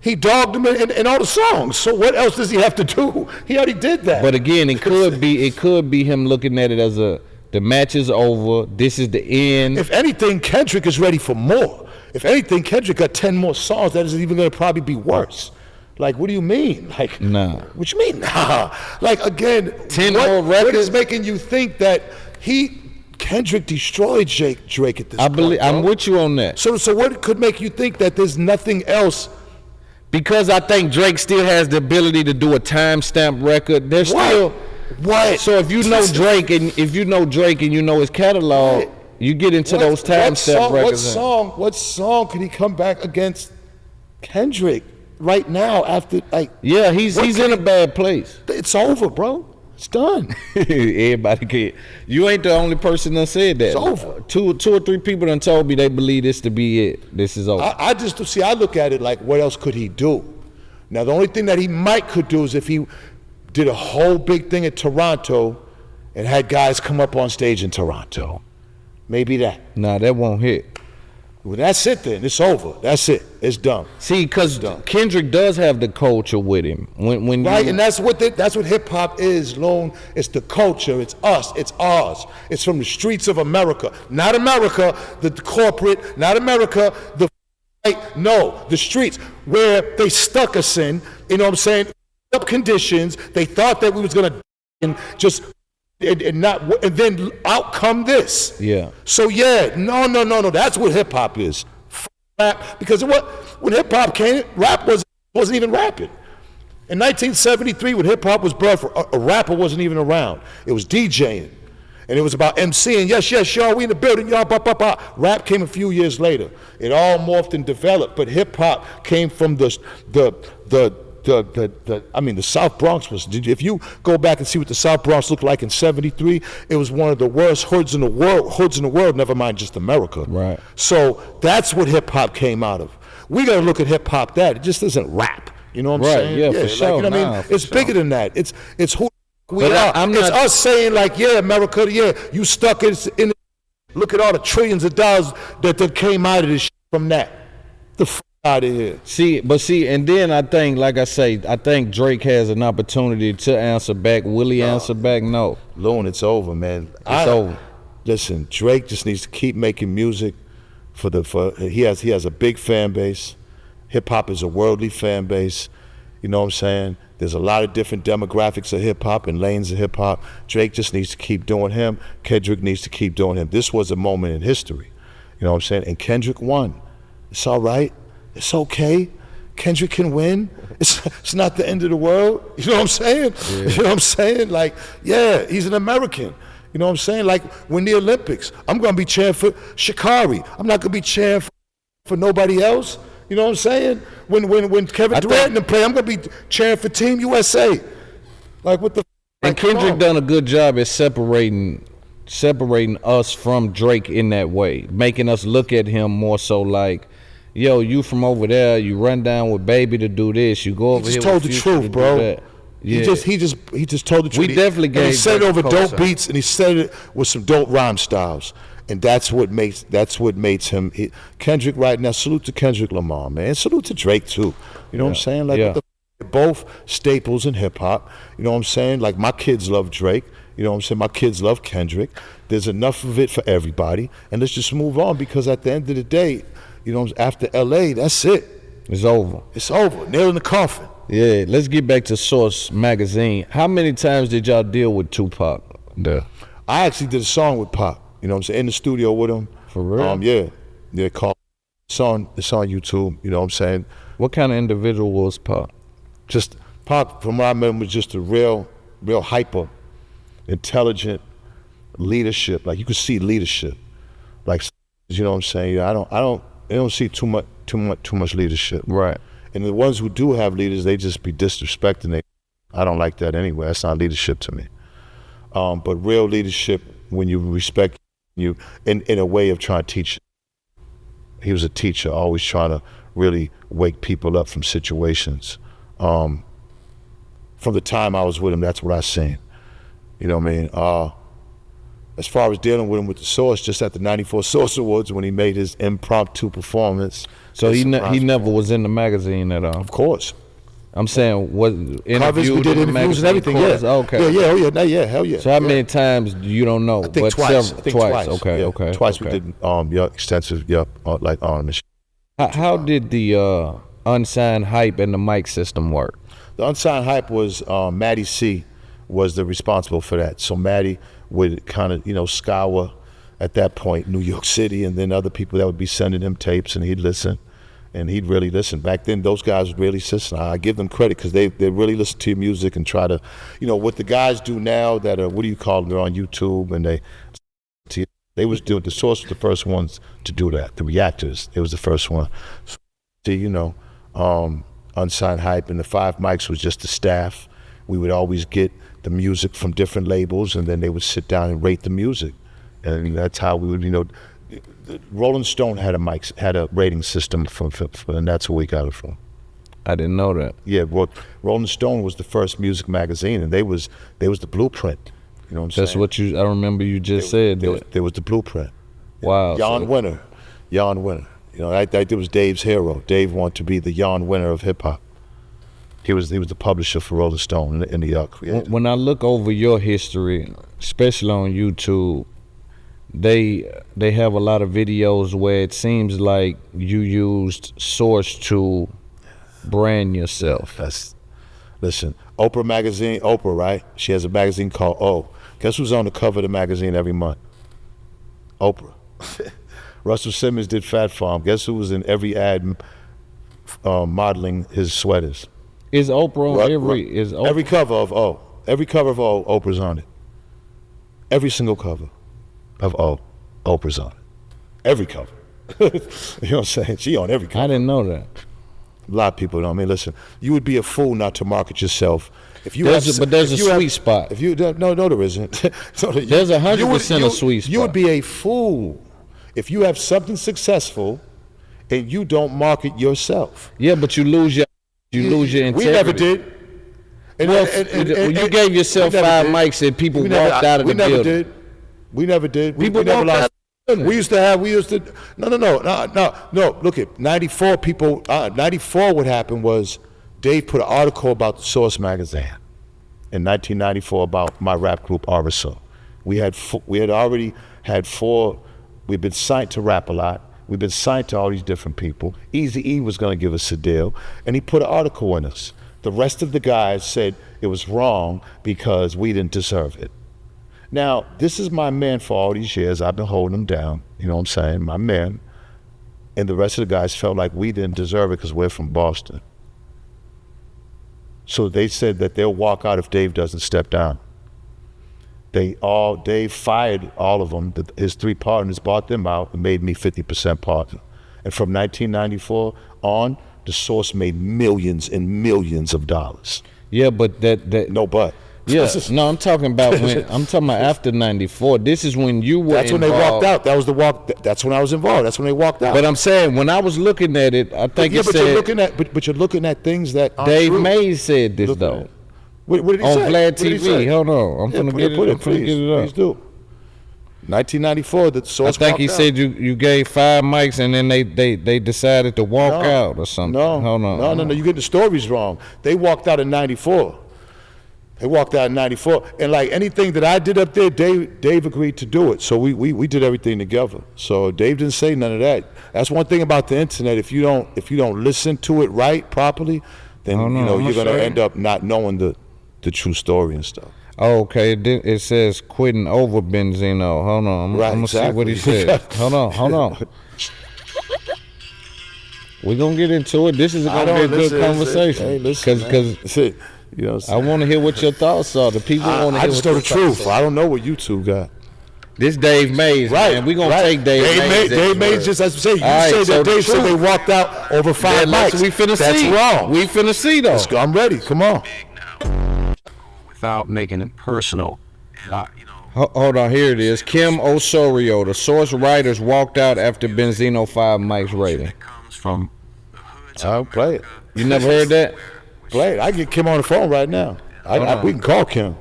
he dogged them in all the songs. So what else does he have to do? He already did that. But again, it could be him looking at it as the match is over. This is the end. If anything, Kendrick is ready for more. If anything, Kendrick got 10 more songs that is even going to probably be worse. Like, what do you mean? Like, Nah. What you mean? Nah. Like, again, 10 more what records? is making you think that Kendrick destroyed Drake at this point? I'm with you on that. So what could make you think that there's nothing else? Because I think Drake still has the ability to do a timestamp record. There's still what? So if you know Drake and you know his catalog, you get into those timestamp records. What song could he come back against Kendrick right now after Yeah, he's in a bad place. It's over, bro. It's done. Everybody can. You ain't the only person that said that. It's over. Two or three people done told me they believe this to be it. This is over. I look at it like, what else could he do? Now, the only thing that he could do is if he did a whole big thing at Toronto and had guys come up on stage in Toronto. Maybe that. Nah, that won't hit. Well, that's it then. It's over. That's it. It's done. See, because Kendrick does have the culture with him. When right, and that's what hip hop is, Lone. It's the culture. It's us. It's ours. It's from the streets of America. Not America, the corporate. Not America, the no, the streets where they stuck us in. You know what I'm saying? Up conditions. They thought that we was gonna just. And then out come this. Yeah. So yeah, no. That's what hip hop is. Rap, because when hip hop came, rap wasn't even rapping. In 1973, when hip hop was birthed, a rapper wasn't even around. It was DJing, and it was about MCing. Yes, y'all, we in the building, y'all. Rap came a few years later. It all morphed and developed, but hip hop came from the South Bronx was. If you go back and see what the South Bronx looked like in '73, it was one of the worst hoods in the world. Never mind just America. Right. So that's what hip hop came out of. We got to look at hip hop that it just isn't rap. You know what I'm saying? Yeah, for sure. You know what I mean? It's bigger than that. It's who we But are. it's us saying like, yeah, America, yeah, you stuck in. Look at all the trillions of dollars that came out of this shit from that. The out of here. See, and then I think, like I say, I think Drake has an opportunity to answer back. Will he answer back? No. Loon, it's over, man. It's over. Listen, Drake just needs to keep making music he has a big fan base. Hip hop is a worldly fan base. You know what I'm saying? There's a lot of different demographics of hip hop and lanes of hip hop. Drake just needs to keep doing him. Kendrick needs to keep doing him. This was a moment in history. You know what I'm saying? And Kendrick won. It's all right. It's okay. Kendrick can win. It's not the end of the world. You know what I'm saying? Yeah. You know what I'm saying? Like, yeah, he's an American. You know what I'm saying? Like, when the Olympics, I'm going to be cheering for Sha'Carri. I'm not going to be cheering for nobody else. You know what I'm saying? When Kevin Durant play, I'm going to be cheering for Team USA. Like, what the And Kendrick done a good job at separating us from Drake in that way, making us look at him more so like, yo, you from over there, you run down with Baby to do this, you go over here. He just told the truth, bro. Yeah. He just told the truth. We definitely gave. He said it over dope beats, and he said it with some dope rhyme styles, and that's what makes him. Kendrick right now. Salute to Kendrick Lamar, man. Salute to Drake too. You know what I'm saying? Like what both staples in hip hop. You know what I'm saying? Like my kids love Drake. You know what I'm saying? My kids love Kendrick. There's enough of it for everybody, and let's just move on because at the end of the day, you know, after LA, that's it. It's over. It's over. Nail in the coffin. Yeah, let's get back to Source Magazine. How many times did y'all deal with Tupac there? I actually did a song with Pac, you know what I'm saying, in the studio with him. For real? Yeah, called, it's on YouTube, you know what I'm saying. What kind of individual was Pac? Just, Pac, from what I remember, was just a real hyper, intelligent leadership. Like, you could see leadership. Like, you know what I'm saying? I don't see too much leadership. Right. And the ones who do have leaders, they just be disrespecting it. I don't like that anyway. That's not leadership to me. But real leadership, when you respect you in a way of trying to teach. He was a teacher, always trying to really wake people up from situations. From the time I was with him, that's what I seen. You know what I mean? As far as dealing with him with the Source, just at the '94 Source Awards when he made his impromptu performance. So he never was in the magazine at all? Of course. I'm saying, what covers, we did interviews and everything, yeah. Okay. Yeah, hell yeah. So how many times you don't know? I think twice. Twice. Okay. Twice we did extensive, like on the machine. How did the Unsigned Hype and the mic system work? The Unsigned Hype was Matty C was the responsible for that. So Matty would kind of, scour at that point New York City, and then other people that would be sending him tapes, and he'd listen, and he'd really listen. Back then, those guys would really listen. I give them credit because they really listen to your music and try to, what the guys do now that are, what do you call them? They're on YouTube, and they was doing, the Source was the first ones to do that. The Reactors, it was the first one. So, Unsigned Hype and the 5 mics was just the staff. We would always get the music from different labels, and then they would sit down and rate the music. And that's how we would, Rolling Stone had a rating system and that's where we got it from. I didn't know that. Yeah, well, Rolling Stone was the first music magazine, and they was the blueprint. You know what I'm saying? That's what I remember you just said. There was the blueprint. Wow. Jan Winter. That was Dave's hero. Dave wanted to be the Jan Winter of hip hop. He was the publisher for Rolling Stone and the creator. When I look over your history, especially on YouTube, they have a lot of videos where it seems like you used Source to brand yourself. Listen, Oprah magazine, right? She has a magazine called O. Guess who's on the cover of the magazine every month? Oprah. Russell Simmons did Fat Farm. Guess who was in every ad modeling his sweaters? Is Oprah on every cover of O? Every cover of O, Oprah's on it. Every single cover of O, Oprah's on it. Every cover. You know what I'm saying? She on every cover. I didn't know that. A lot of people don't. I mean, listen, you would be a fool not to market yourself. There's a sweet spot. No, there isn't. There's 100% a sweet spot. You would be a fool if you have something successful and you don't market yourself. Yeah, but you lose your integrity. We never did. You gave yourself 5 mics and people walked out of the building. We never did. People walked out. We used to. No. Look at 94 people. 94. What happened was Dave put an article about the Source magazine in 1994 about my rap group RSO. We had already had 4. We've been signed to Rap a Lot. We've been signed to all these different people. Eazy-E was going to give us a deal, and he put an article in us. The rest of the guys said it was wrong because we didn't deserve it. Now, this is my man for all these years. I've been holding him down, you know what I'm saying? My man. And the rest of the guys felt like we didn't deserve it because we're from Boston. So they said that they'll walk out if Dave doesn't step down. Dave fired all of them. His 3 partners bought them out and made me 50% partner. And from 1994 on, the Source made millions and millions of dollars. Yeah, but No, but. Yes, no, I'm talking about after 94. This is when you were That's involved. When they walked out. That was the walk. That's when I was involved. That's when they walked out. But I'm saying, when I was looking at it, I think it said... You're looking at things that aren't Dave true. Mays said this, though. What did he say? On Vlad TV. Hold on. I'm going to get it up. Please do. 1994, the Source. I think he said you gave 5 mics and then they decided to walk out or something. No. Hold on. No. You get the stories wrong. They walked out in 94. And like anything that I did up there, Dave agreed to do it. So we did everything together. So Dave didn't say none of that. That's one thing about the internet. If you don't listen to it right properly, then you're gonna end up not knowing the true story and stuff. Oh, okay. It says quitting over Benzino. Hold on. I'm gonna see what he said. Hold on. We're gonna get into it. This is gonna be a good conversation. Hey, listen, Because you know, I want to hear what your thoughts are. The people want to hear. I just know the truth. I don't know what you two got. This Dave Mays, right? Man. We're gonna take Dave Mays. Dave Mays, just as I say, you said that Dave said they walked out over 5 mics. We finna That's see. Wrong. We finna see though. Let's go. I'm ready. Come on. Without making it personal, Hold on, here it is. Kim Osorio, the Source writers walked out after Benzino 5 mics rating. comes from I'll play it. You never heard that? Play it. I get Kim on the phone right now. We can call Kim.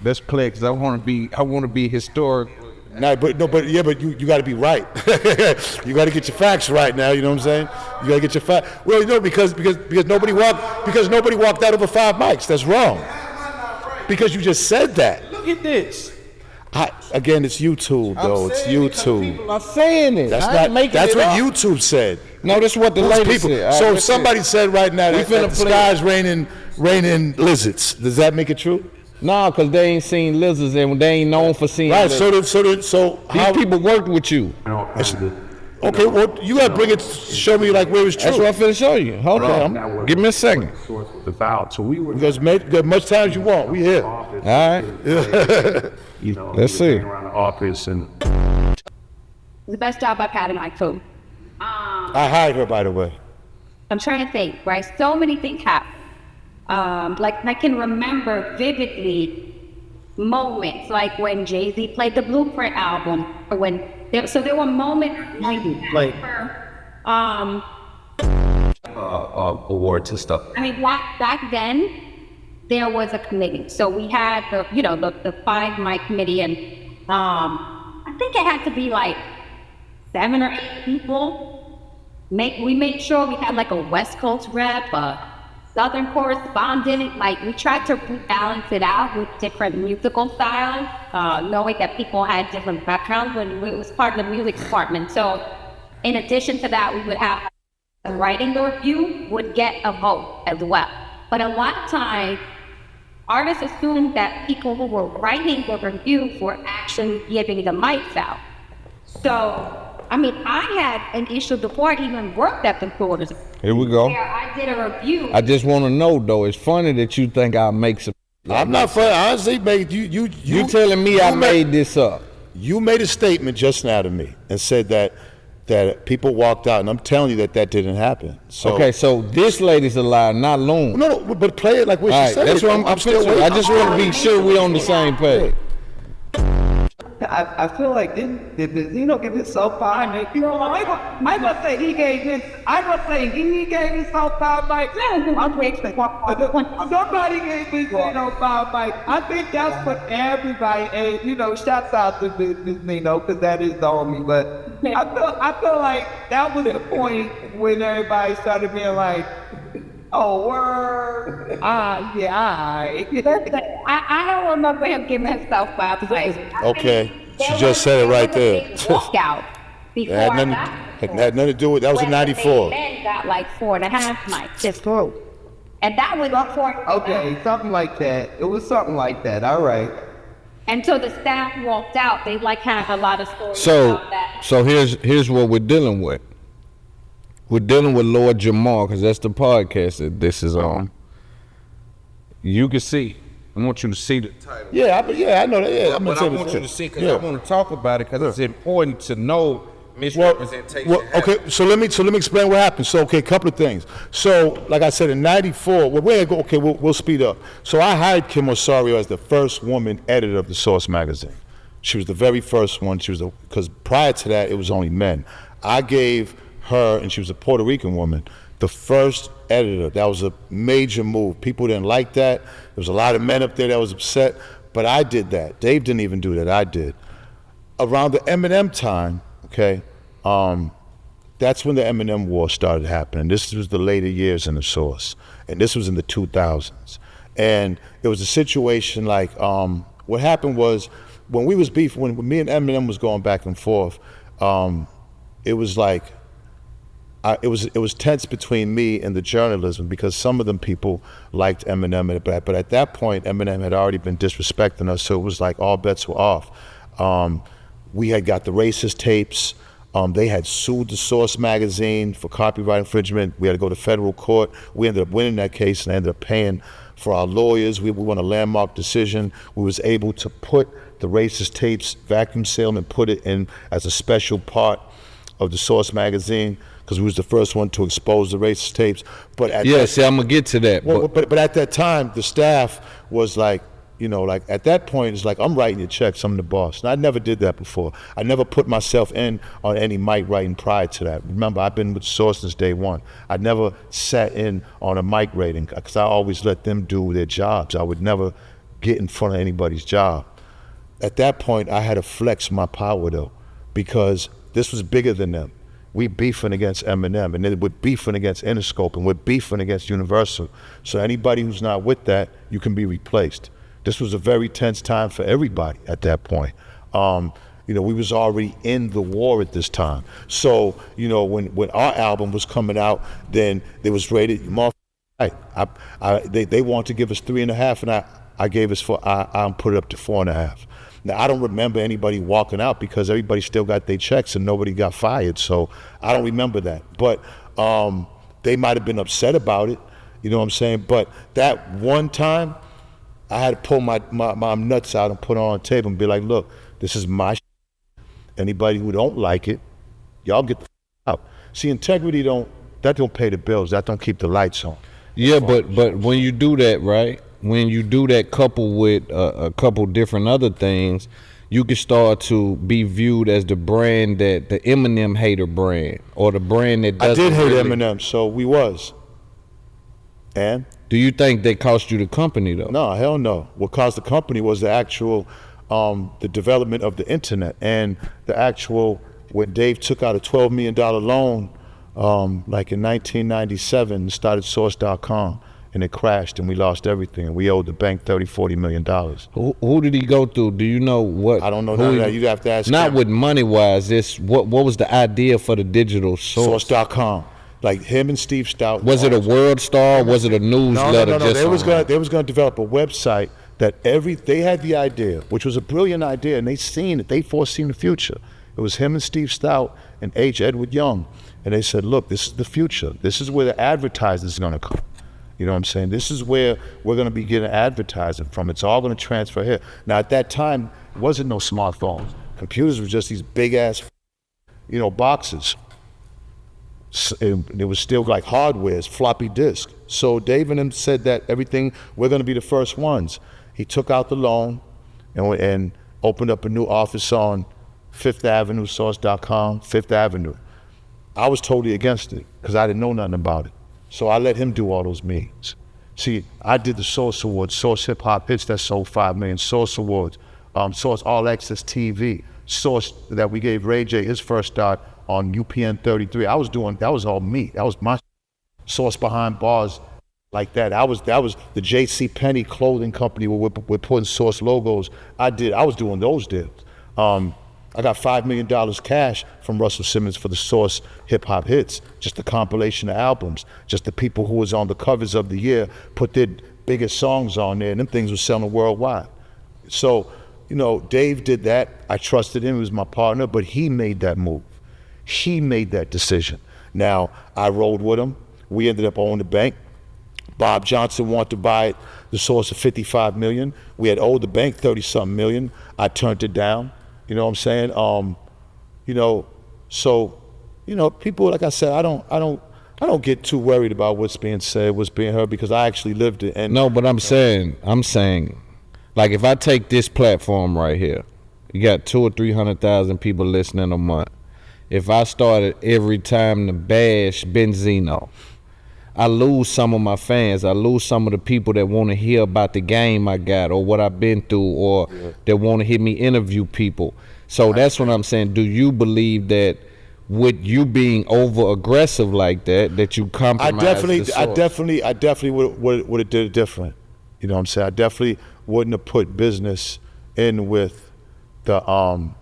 Let's play because I want to be historic. Nah, but you got to be right. You got to get your facts right now. You know what I'm saying? You got to get your facts. Well, because nobody walked out over 5 mics. That's wrong. Because you just said that. Look at this. Again, it's YouTube though. It's YouTube. People are saying it. That's what YouTube said. No, that's what the Who's lady people? said. So if somebody said right now that finna the play- sky's raining lizards, does that make it true? Nah, cause they ain't seen lizards and they ain't known for seeing Right. lizards. So These how? people worked with you. Okay. Well, you gotta bring it. Show me like where it's true. That's what I'm finna show you. Hold on. Give me a second. So we were Because get much time as you want. We here. All right. Let's see. around the office and The best job I've had in my career. I hired her, by the way. I'm trying to think, right? So many things happened. Like I can remember vividly moments, like when Jay-Z played the Blueprint album, or when there were moments like awards and stuff. I mean, back then there was a committee. So we had the 5 mic committee, and I think it had to be like 7 or 8 people. We made sure we had like a West Coast rep, a Southern correspondent. Like we tried to balance it out with different musical styles, knowing that people had different backgrounds when it was part of the music department. So in addition to that, we would have writing the review would get a vote as well. But a lot of times, artists assumed that people who were writing the reviews were actually giving the mics out. So, I mean, I had an issue before I even worked at the Quarters. Here we go. Where I did a review. I just want to know though. It's funny that you think I'll make some. I'm not funny. Honestly, mate, You telling me I made this up? You made a statement just now to me and said that people walked out, and I'm telling you that didn't happen. So Okay, so this lady's a liar, not Loon. no, but play it like what All she right, said. that's what I'm still still. waiting. I just want to be sure we on the same page. I feel like did Benzino give his soapbox? You know, I must say he gave his. I must say he gave his soapbox. Like nobody gave Benzino soapbox. I think that's for everybody. And shouts out to Benzino because that is the homie. But I feel like that was the point when everybody started being like, "Oh, word, yeah, I don't remember him giving himself 5 mics. Okay, she just said it right there. Walkout. Before It had nothing to do with that. Was in '94. Men got like 4.5 mics just through, and that was before. okay, something like that. It was something like that. All right." Until the staff walked out, they like had a lot of stories about that. So here's what we're dealing with. We're dealing with Lord Jamal because that's the podcast that this is on. You can see. I want you to see the title. Yeah, I know that. Yeah, I'm But gonna I say want this. you to see because I want to talk about it because it's important to know misrepresentation. Well, okay, so let me explain what happened. So, okay, a couple of things. So, like I said, in '94, we'll speed up. So I hired Kim Osorio as the first woman editor of the Source magazine. She was the very first one. Because prior to that, it was only men. I gave her, and she was a Puerto Rican woman, the first editor. That was a major move. People didn't like that. There was a lot of men up there that was upset, but I did that. Dave didn't even do that. I did. Around the Eminem time, okay, that's when the Eminem war started happening. This was the later years in the Source, and this was in the 2000s. And it was a situation like, what happened was, when we was beef, when me and Eminem was going back and forth, it was like, it was tense between me and the journalism because some of them people liked Eminem, but at that point Eminem had already been disrespecting us, so it was like all bets were off. We had got the racist tapes. They had sued the Source magazine for copyright infringement. We had to go to federal court. We ended up winning that case and ended up paying for our lawyers. We won a landmark decision. We was able to put the racist tapes, vacuum seal them, and put it in as a special part of the Source magazine, because we was the first one to expose the racist tapes. But at I'm gonna get to that. but at that time, the staff was like, like at that point, it's like, I'm writing your checks, I'm the boss. And I never did that before. I never put myself in on any mic writing prior to that. Remember, I've been with Source since day one. I never sat in on a mic rating because I always let them do their jobs. I would never get in front of anybody's job. At that point, I had to flex my power though, because this was bigger than them. We beefing against Eminem, and then we're beefing against Interscope, and we're beefing against Universal. So anybody who's not with that, you can be replaced. This was a very tense time for everybody at that point. You know, we was already in the war at this time. So, you know, when our album was coming out, then it was rated, right. They wanted to give us 3.5, and I gave us I put it up to 4.5. Now, I don't remember anybody walking out because everybody still got their checks and nobody got fired. So I don't remember that. But they might have been upset about it. You know what I'm saying? But that one time, I had to pull my nuts out and put it on the table and be like, look, this is my shit. Anybody who don't like it, y'all get the out. See, integrity don't pay the bills. That don't keep the lights on. Yeah, but when you do that, right? When you do that coupled with a couple different other things, you can start to be viewed as the brand that the Eminem hater brand, or the brand that doesn't. I did hate really... Eminem, so we was. And? Do you think they cost you the company though? No, hell no. What cost the company was the actual, the development of the internet and the actual, when Dave took out a $12 million loan, like in 1997, and started Source.com. And it crashed, and we lost everything, and we owed the bank $30-40 million. Who did he go through? Do you know what? I don't know none of that. You'd have to ask Not him. With money-wise, this what was the idea for the digital source? Source.com. Like him and Steve Stout. Was it a World Star? Was it a newsletter? No. They was gonna develop a website that they had the idea, which was a brilliant idea, and they seen it. They foreseen the future. It was him and Steve Stout and H. Edward Young, and they said, look, this is the future. This is where the advertisers is gonna come. You know what I'm saying? This is where we're going to be getting advertising from. It's all going to transfer here. Now, at that time, it wasn't no smartphones. Computers were just these big-ass, you know, boxes. It was still like hardwares, floppy disk. So Dave and him said that everything, we're going to be the first ones. He took out the loan and opened up a new office on 5th Avenue, Source.com, 5th Avenue. I was totally against it because I didn't know nothing about it. So I let him do all those meetings. See, I did the Source Awards, Source Hip Hop Hits that sold 5 million, Source Awards, Source All Access TV, Source that we gave Ray J his first start on UPN 33. I was doing, that was all me. That was my Source Behind Bars like that. That was the J.C. Penney clothing company where we're putting Source logos. I was doing those deals. I got $5 million cash from Russell Simmons for the Source Hip Hop Hits, just a compilation of albums, just the people who was on the covers of the year put their biggest songs on there, and them things were selling worldwide. So, you know, Dave did that. I trusted him, he was my partner, but he made that move. He made that decision. Now, I rolled with him. We ended up owning the bank. Bob Johnson wanted to buy the Source of $55 million. We had owed the bank 30-something million. I turned it down. You know what I'm saying? You know, so, you know, people, like I said, I don't get too worried about what's being said, what's being heard, because I actually lived it. And no, but I'm saying, like, if I take this platform right here, you got 200,000 or 300,000 people listening a month. If I started every time to bash Benzino, I lose some of my fans. I lose some of the people that want to hear about the game I got or what I've been through, or that want to hear me interview people. So that's what I'm saying. Do you believe that with you being over aggressive like that you compromise the source? I definitely would have did it different. You know what I'm saying? I definitely wouldn't have put business in with the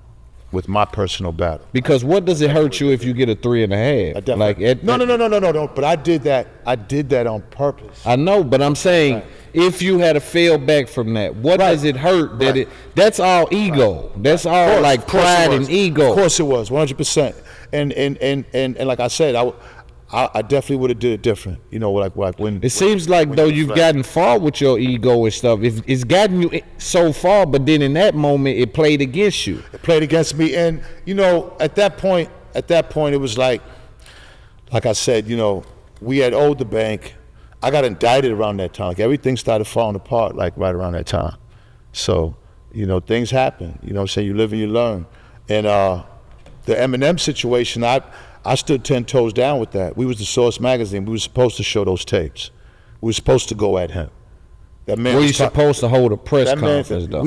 with my personal battle. Because what does it hurt you if you get a 3.5? Like no. But I did that on purpose. I know, but I'm saying if you had to fail back from that, what does it hurt? That's all ego. That's all like pride and ego. Of course it was, 100%. And like I said, I definitely would have did it different. You know, like when it seems like though you've gotten far with your ego and stuff. It's gotten you so far, but then in that moment it played against you. It played against me, and you know, at that point, it was like I said, you know, we had owed the bank. I got indicted around that time. Like everything started falling apart, like right around that time. So, you know, things happen. You know what I'm saying? You live and you learn. And the Eminem situation, I stood 10 toes down with that. We was the Source magazine. We were supposed to show those tapes. We were supposed to go at him. That man. Were you supposed to hold a press conference though?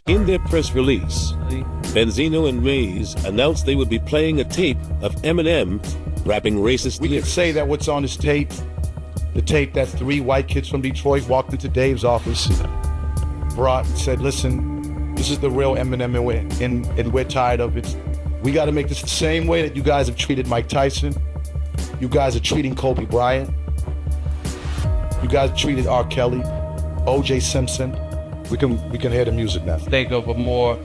In their press release, Benzino and Maze announced they would be playing a tape of Eminem rapping racist We lyrics. could say that what's on this tape, the tape that 3 white kids from Detroit walked into Dave's office, brought and said, listen, This is the real Eminem, and we're tired of it. We got to make this the same way that you guys have treated Mike Tyson. You guys are treating Kobe Bryant. You guys treated R. Kelly, O.J. Simpson. We can hear the music now. Think of a more,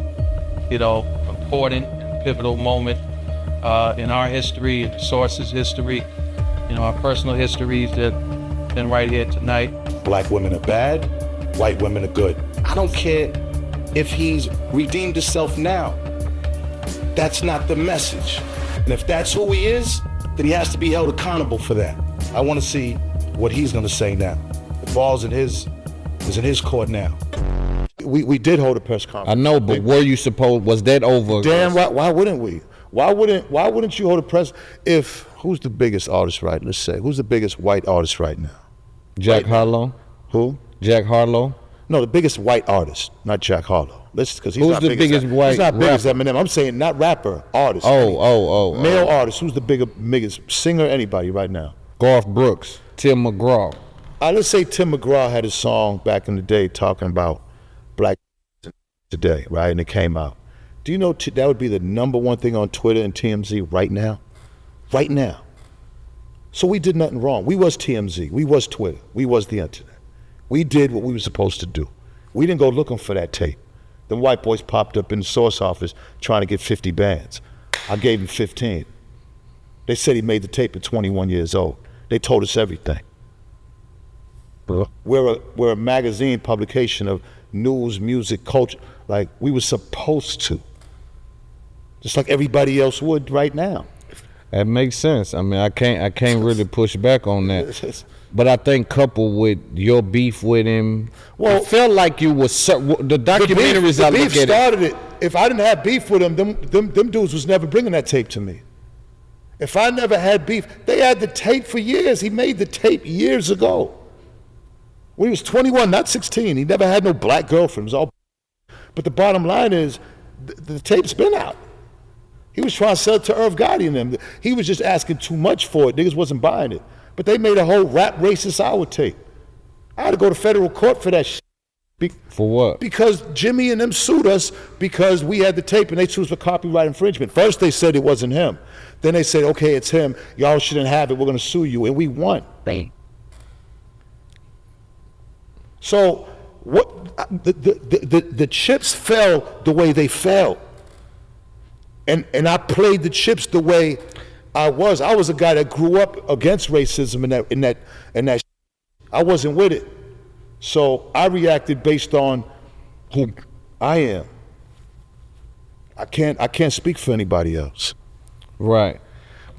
important, pivotal moment in our history, in the source's history, our personal histories that been right here tonight. Black women are bad, white women are good. I don't care if he's redeemed himself now. That's not the message. And if that's who he is, then he has to be held accountable for that. I want to see what he's going to say now. The ball's is in his court now. We did hold a press conference. I know, but was that over? Damn, why wouldn't we? Why wouldn't you hold a press who's the biggest artist right? Let's say, who's the biggest white artist right now? Jack Harlow? Who? Jack Harlow? No, the biggest white artist, not Jack Harlow. Because he's who's not the big biggest as, white he's not big as rapper? Eminem. I'm saying not rapper, artist. Male artist. Who's the biggest singer? Anybody right now? Garth Brooks, Tim McGraw. Let's say Tim McGraw had a song back in the day talking about black today, right? And it came out. Do you know that would be the #1 thing on Twitter and TMZ right now? Right now. So we did nothing wrong. We was TMZ. We was Twitter. We was the internet. We did what we were supposed to do. We didn't go looking for that tape. Them white boys popped up in the source office trying to get 50 bands. I gave him 15. They said he made the tape at 21 years old. They told us everything. We're a magazine publication of news, music, culture. Like we were supposed to. Just like everybody else would right now. That makes sense. I mean, I can't really push back on that. But I think coupled with your beef with him, well, it felt like you was the documentaries. The beef started it. If I didn't have beef with him, them dudes was never bringing that tape to me. If I never had beef, they had the tape for years. He made the tape years ago. When he was 21, not 16, he never had no black girlfriend. It was all. But the bottom line is, the tape's been out. He was trying to sell it to Irv Gotti and them. He was just asking too much for it. Niggas wasn't buying it. But they made a whole rap racist hour tape. I had to go to federal court for that shit. For what? Because Jimmy and them sued us because we had the tape and they sued us for copyright infringement. First they said it wasn't him. Then they said, okay, it's him. Y'all shouldn't have it. We're going to sue you. And we won. Bang. So what? The chips fell the way they fell. And I played the chips the way I was. I was a guy that grew up against racism and that. I wasn't with it. So I reacted based on who I am. I can't speak for anybody else. Right.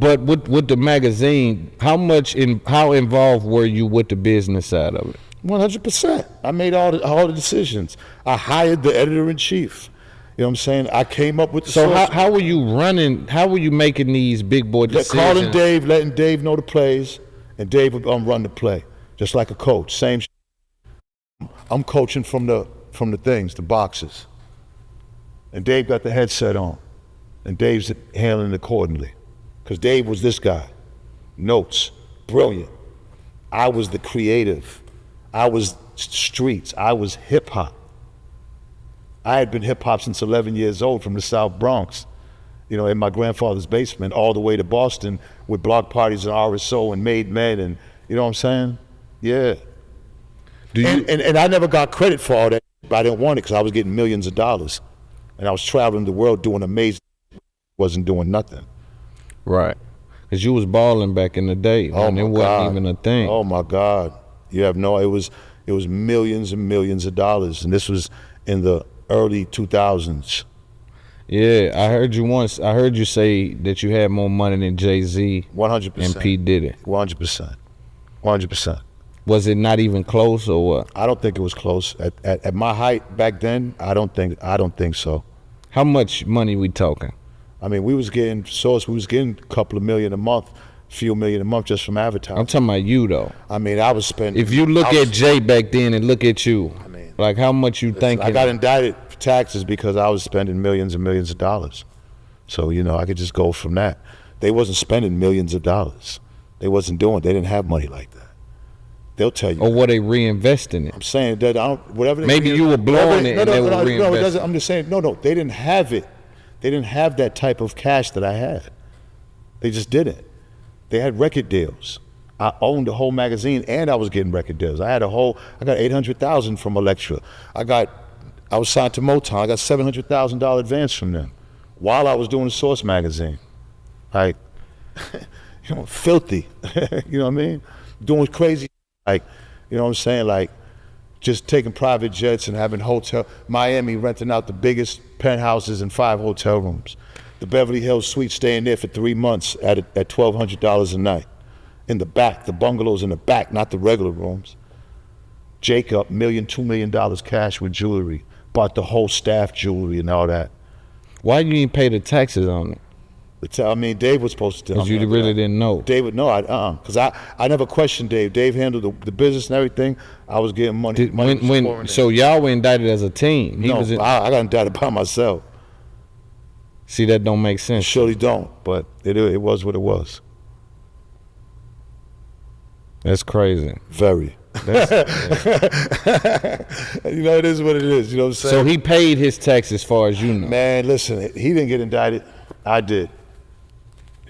But with the magazine, how involved were you with the business side of it? 100%. I made all the decisions. I hired the editor-in-chief. You know what I'm saying? I came up with the So how were you running, how were you making these big boy decisions? Calling Dave, letting Dave know the plays, and Dave would run the play, just like a coach. Same I'm coaching from the things, the boxes. And Dave got the headset on, and Dave's handling it accordingly. Because Dave was this guy, notes, brilliant. I was the creative. I was streets. I was hip hop. I had been hip hop since 11 years old from the South Bronx, in my grandfather's basement, all the way to Boston with block parties and RSO and Made Men, and you know what I'm saying? Yeah. And I never got credit for all that, but I didn't want it because I was getting millions of dollars. And I was traveling the world doing amazing, wasn't doing nothing. Right. Because you was balling back in the day when it wasn't even a thing. Oh my God. You have no, it was millions and millions of dollars. And this was in the early 2000s. Yeah, I heard you say that you had more money than Jay-Z 100%. and P. Diddy. 100%. 100%. Was it not even close or what? I don't think it was close. At my height back then, I don't think so. How much money we talking? I mean, we was getting a couple of million a month, few million a month just from advertising. I'm talking about you though. I mean, I was spending. If you look at Jay back then and look at you, I mean, like how much you think? I got indicted for taxes because I was spending millions and millions of dollars. So, I could just go from that. They wasn't spending millions of dollars. They didn't have money like that. They'll tell you. Or were they reinvesting it? I'm saying that whatever. Maybe you were blowing it and they were reinvesting. No, it doesn't. I'm just saying. No, they didn't have it. They didn't have that type of cash that I had. They just didn't. They had record deals. I owned the whole magazine and I was getting record deals. I got $800,000 from Elektra. I was signed to Motown. I got $700,000 advance from them while I was doing the Source magazine. Like, filthy. You know what I mean? Doing crazy, like, you know what I'm saying? Like, just taking private jets and having Miami renting out the biggest penthouses and 5 hotel rooms. The Beverly Hills suite, staying there for 3 months at $1,200 a night. In the back, the bungalows in the back, not the regular rooms. Jacob, $2 million cash with jewelry. Bought the whole staff jewelry and all that. Why you didn't pay the taxes on it? I mean, Dave was supposed to. Because you really didn't know. David, no, because I never questioned Dave. Dave handled the business and everything. I was getting money. So y'all were indicted as a team. I got indicted by myself. See, that don't make sense. Surely don't, but it was what it was. That's crazy. Very. You know, it is what it is. You know what I'm saying? So he paid his tax as far as you know. Man, listen, he didn't get indicted. I did.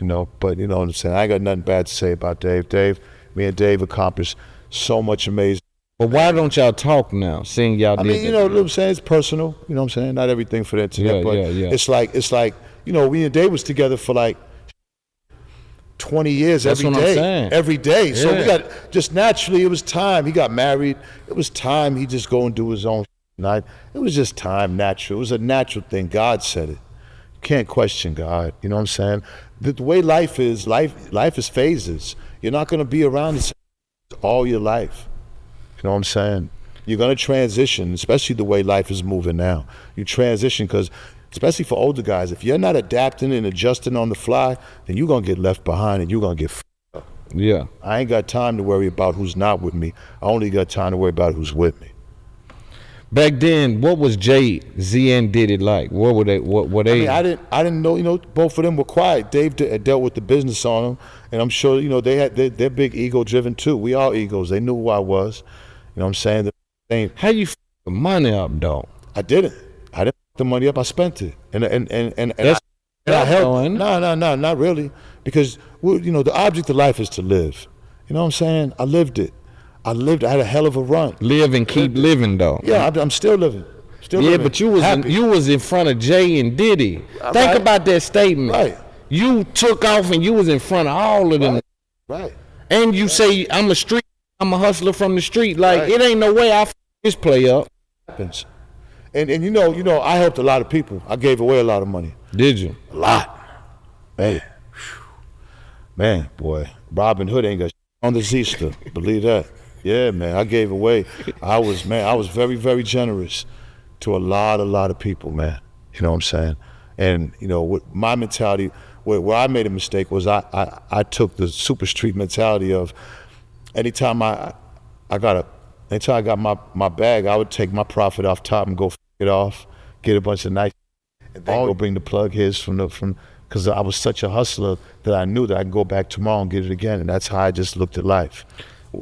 You know, but you know what I'm saying? I ain't got nothing bad to say about Dave. Me and Dave accomplished so much amazing. But why don't y'all talk now, seeing y'all did that? You know what I'm saying? It's personal. You know what I'm saying? Not everything for that together, but it's like, you know, we and Dave was together for like 20 years. That's every what day. I'm saying. Every day. So we got, just naturally, it was time. He got married. It was time he just go and do his own night. It was just time, natural. It was a natural thing. God said it. You can't question God. You know what I'm saying? The way life is phases. You're not going to be around this all your life. You know what I'm saying? You're going to transition, especially the way life is moving now. You transition because, especially for older guys, if you're not adapting and adjusting on the fly, then you're going to get left behind and you're going to get f***ed up. Yeah. I ain't got time to worry about who's not with me. I only got time to worry about who's with me. Back then, what was Z and Diddy like? What were they? I didn't know. You know, both of them were quiet. Dave dealt with the business on them, and I'm sure you know they're big ego driven too. We all egos. They knew who I was. You know what I'm saying? How you f the money up, though? I didn't f the money up. I spent it, and I helped. No, not really, because you know the object of life is to live. You know what I'm saying? I lived it. I had a hell of a run. Live and keep living, though. Yeah, I'm still living. But you was in front of Jay and Diddy. Think about that statement. Right. You took off and you was in front of all of them. Right. And you say I'm a hustler from the street. Like it ain't no way I f this play up. Happens. And you know, I helped a lot of people. I gave away a lot of money. Did you? A lot. Man, boy, Robin Hood ain't got on the Z-ster. Believe that. Yeah, man, I gave away. I was very, very generous to a lot of people, man. You know what I'm saying? And, you know, with my mentality, where I made a mistake was I took the super street mentality of anytime I got my bag, I would take my profit off top and go f it off, get a bunch of nice, and then go bring the plug his because I was such a hustler that I knew that I could go back tomorrow and get it again. And that's how I just looked at life.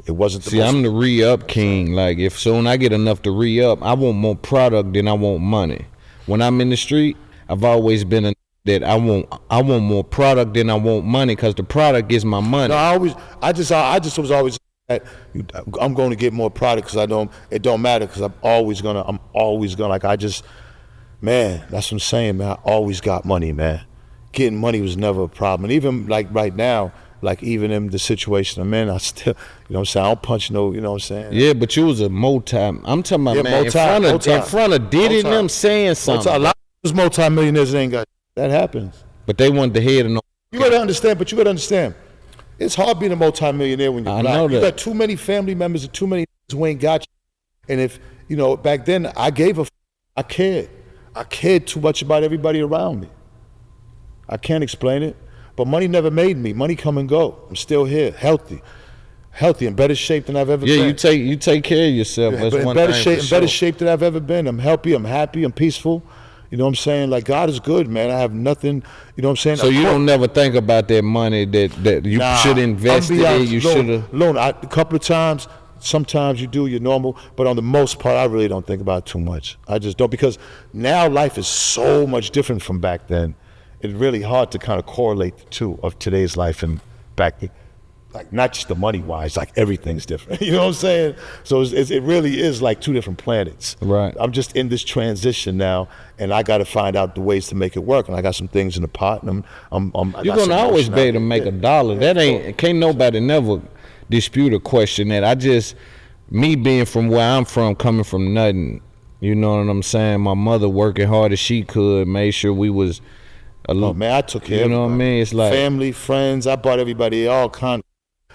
It wasn't the I'm the re-up king. Like, if soon I get enough to re-up, I want more product than I want money. When I'm in the street, I've always been that I want more product than I want money, because the product is my money. No, I just was always that I'm going to get more product because it don't matter, because I'm always gonna like man, that's what I'm saying, man. I always got money, man. Getting money was never a problem. And even like right now, like even in the situation I'm in, I still, you know what I'm saying, I don't punch no, you know what I'm saying? Yeah, but you was a I'm talking about, man, in front of Diddy and them saying something. A lot of those multi-millionaires ain't got, that happens. But they want the head of no. You gotta understand, it's hard being a multi-millionaire when you're black. You got too many family members and too many who ain't got you. And if, you know, back then I cared. I cared too much about everybody around me. I can't explain it. But money never made me. Money come and go. I'm still here, healthy, in better shape than I've ever been. Yeah, you take care of yourself. That's in better shape than I've ever been. I'm healthy, I'm happy, I'm peaceful. You know what I'm saying? Like, God is good, man. I have nothing, you know what I'm saying? So you don't never think about that money that you should invest in it. You should have. A couple of times, sometimes you do, you're normal, but on the most part, I really don't think about it too much. I just don't, because now life is so much different from back then. It's really hard to kind of correlate the two of today's life and back then. Like, not just the money wise, like everything's different. You know what I'm saying? So it really is like two different planets. Right. I'm just in this transition now, and I got to find out the ways to make it work. And I got some things in the pot, and you're gonna always be able to make $1. That can't nobody never dispute or question that. Me being from where I'm from, coming from nothing, you know what I'm saying? My mother working hard as she could, made sure we was a little. Oh man, I took care of you know what I mean? It's like family, friends. I bought everybody all kind.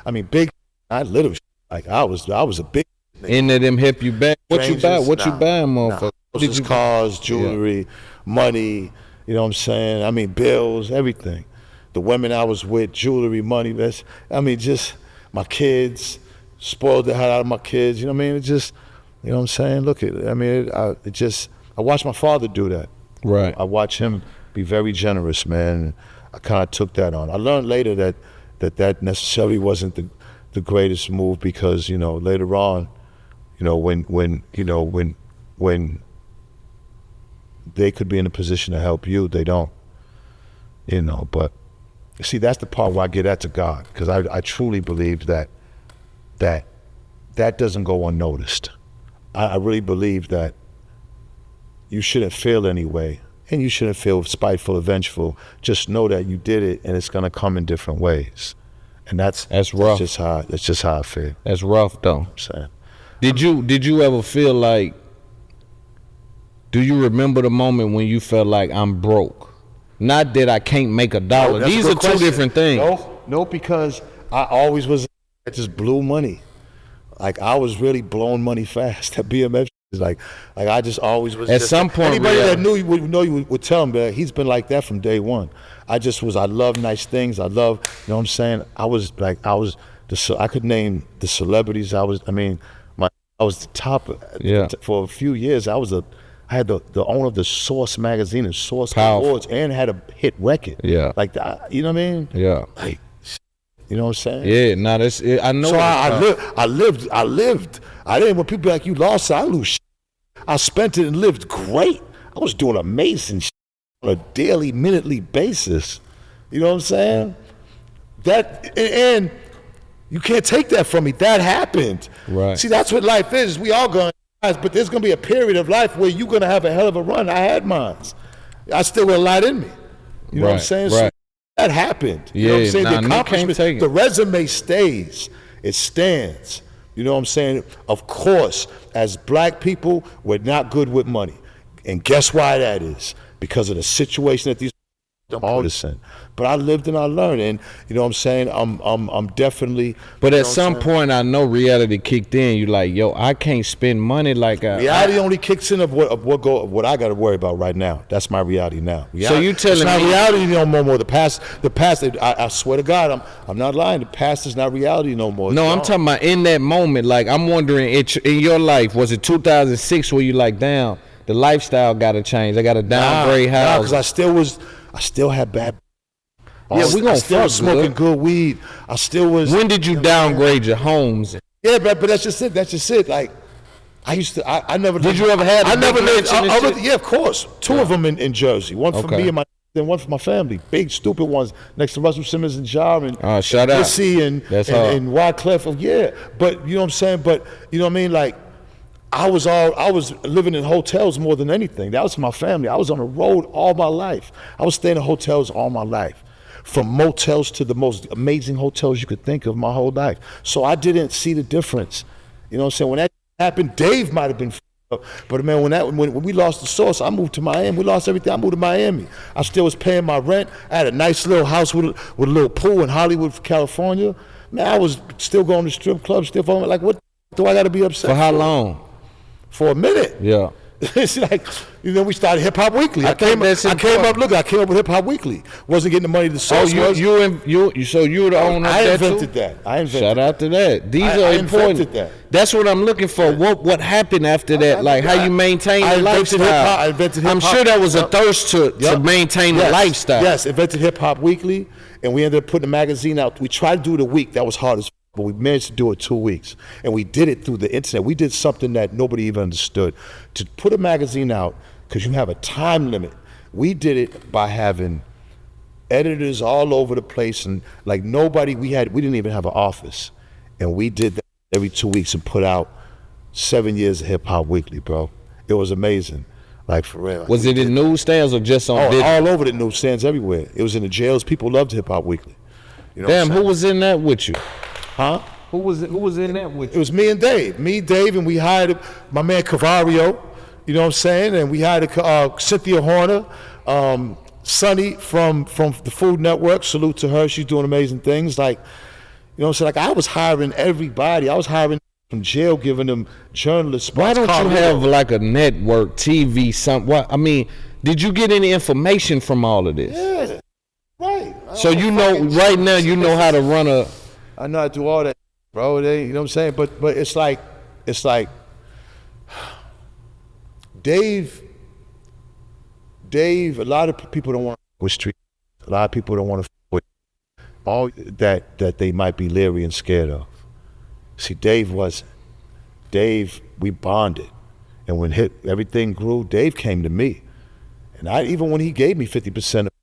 I mean, big. I little. Like I was a big. Any of them help you back? What you buy? What you buying, motherfucker? Did you cars, jewelry, money? You know what I'm saying? I mean, bills, everything. The women I was with, jewelry, money. Just my kids. Spoiled the hell out of my kids. You know what I mean? It just, you know what I'm saying? Look at it. I mean, I watched my father do that. Right. I watched him be very generous, man. I kind of took that on. I learned later that necessarily wasn't the greatest move, because, you know, later on, you know, when they could be in a position to help you, they don't. You know, but see, that's the part where I give that to God, because I truly believe that doesn't go unnoticed. I really believe that you shouldn't feel anyway, and you shouldn't feel spiteful or vengeful. Just know that you did it, and it's gonna come in different ways, and that's rough. That's just how I feel. That's rough, though. I'm saying. Did you ever feel like? Do you remember the moment when you felt like I'm broke? Not that I can't make $1. No, These are two different things. No, because I always was. I just blew money. Like, I was really blowing money fast. That BMF is like I just always was. At some point, anybody that knew you would tell him that he's been like that from day one. I love nice things. I love, you know what I'm saying? I could name the celebrities. I was the top. Yeah. For a few years, I had the owner of the Source magazine and Source Powerful. Awards, and had a hit record. Yeah. Like that, you know what I mean? Yeah. Like, you know what I'm saying? Yeah, no, that's it. I know. So I lived. I didn't, when people be like, you lost it, I lose shit. I spent it and lived great. I was doing amazing shit on a daily, minutely basis. You know what I'm saying? That, and you can't take that from me. That happened. Right. See, that's what life is. We all going, but there's going to be a period of life where you're going to have a hell of a run. I had mine. I still got a lot in me. You know what I'm saying? Right. So that happened. You know what I'm saying? The accomplishment, the resume stays. It stands. You know what I'm saying? Of course, as black people, we're not good with money. And guess why that is? Because of the situation that these all this in. But I lived and I learned, and you know what I'm saying? I'm definitely. But at some point, I know reality kicked in. You like, yo, I can't spend money like reality only kicks in of what I got to worry about right now. That's my reality now. So you telling me it's not reality no more. The past. I swear to God, I'm not lying. The past is not reality no more. No, I'm talking about in that moment. Like, I'm wondering, in your life, was it 2006 where you like, damn, the lifestyle got to change? I got to downgrade house. Because I still had bad. Yeah, we gonna still was smoking good weed. I still was. When did you downgrade your homes? Yeah, but that's just it. That's just it. Like, I used to. I never. Did you ever have? I never lived. Yeah, of course. Two of them in Jersey. One for me and my. Then one for my family. Big stupid ones next to Russell Simmons and Jar and shout out. Missy and Wyclef. Yeah, but you know what I'm saying. But you know what I mean. Like, I was living in hotels more than anything. That was my family. I was on the road all my life. I was staying in hotels all my life. From motels to the most amazing hotels you could think of my whole life. So I didn't see the difference. You know what I'm saying? When that happened, Dave might have been up. But man, when we lost the Source, I moved to Miami. We lost everything. I moved to Miami. I still was paying my rent. I had a nice little house with a little pool in Hollywood, California. Man, I was still going to strip clubs, still following. Like, what do I got to be upset for? How long? For a minute. Yeah. It's like, you know, we started Hip Hop Weekly. I came up with Hip Hop Weekly. Wasn't getting the money to Source. So you were the owner of that. I invented that. Shout out to that. These are important. That's what I'm looking for. What happened after that? Like, how you maintain the lifestyle? I invented hip hop. I'm sure there was a thirst to maintain the lifestyle. Yes, invented Hip Hop Weekly, and we ended up putting a magazine out. We tried to do it a week. That was hard as but we managed to do it 2 weeks. And we did it through the internet. We did something that nobody even understood. To put a magazine out, because you have a time limit, we did it by having editors all over the place, and like nobody, we didn't even have an office. And we did that every 2 weeks and put out 7 years of Hip Hop Weekly, bro. It was amazing. Like, for real. Was it in newsstands or just on video? All over the newsstands, everywhere. It was in the jails. People loved Hip Hop Weekly. You know Damn, who was in that with you? Huh? Who was in that with you? It was me and Dave. And we hired my man Cavario, you know what I'm saying? And we hired Cynthia Horner, Sonny from the Food Network. Salute to her. She's doing amazing things. Like, you know what I'm saying? Like, I was hiring everybody. I was hiring from jail, giving them journalist spots. Why don't you have like a network, TV, something? What? I mean, did you get any information from all of this? Yeah, right. So you know, right now, you know how to run a... I know how to do all that, bro. You know what I'm saying? But it's like Dave, a lot of people don't want to with street. A lot of people don't want to with all that they might be leery and scared of. See, Dave, we bonded. And when everything grew, Dave came to me. And even when he gave me 50% of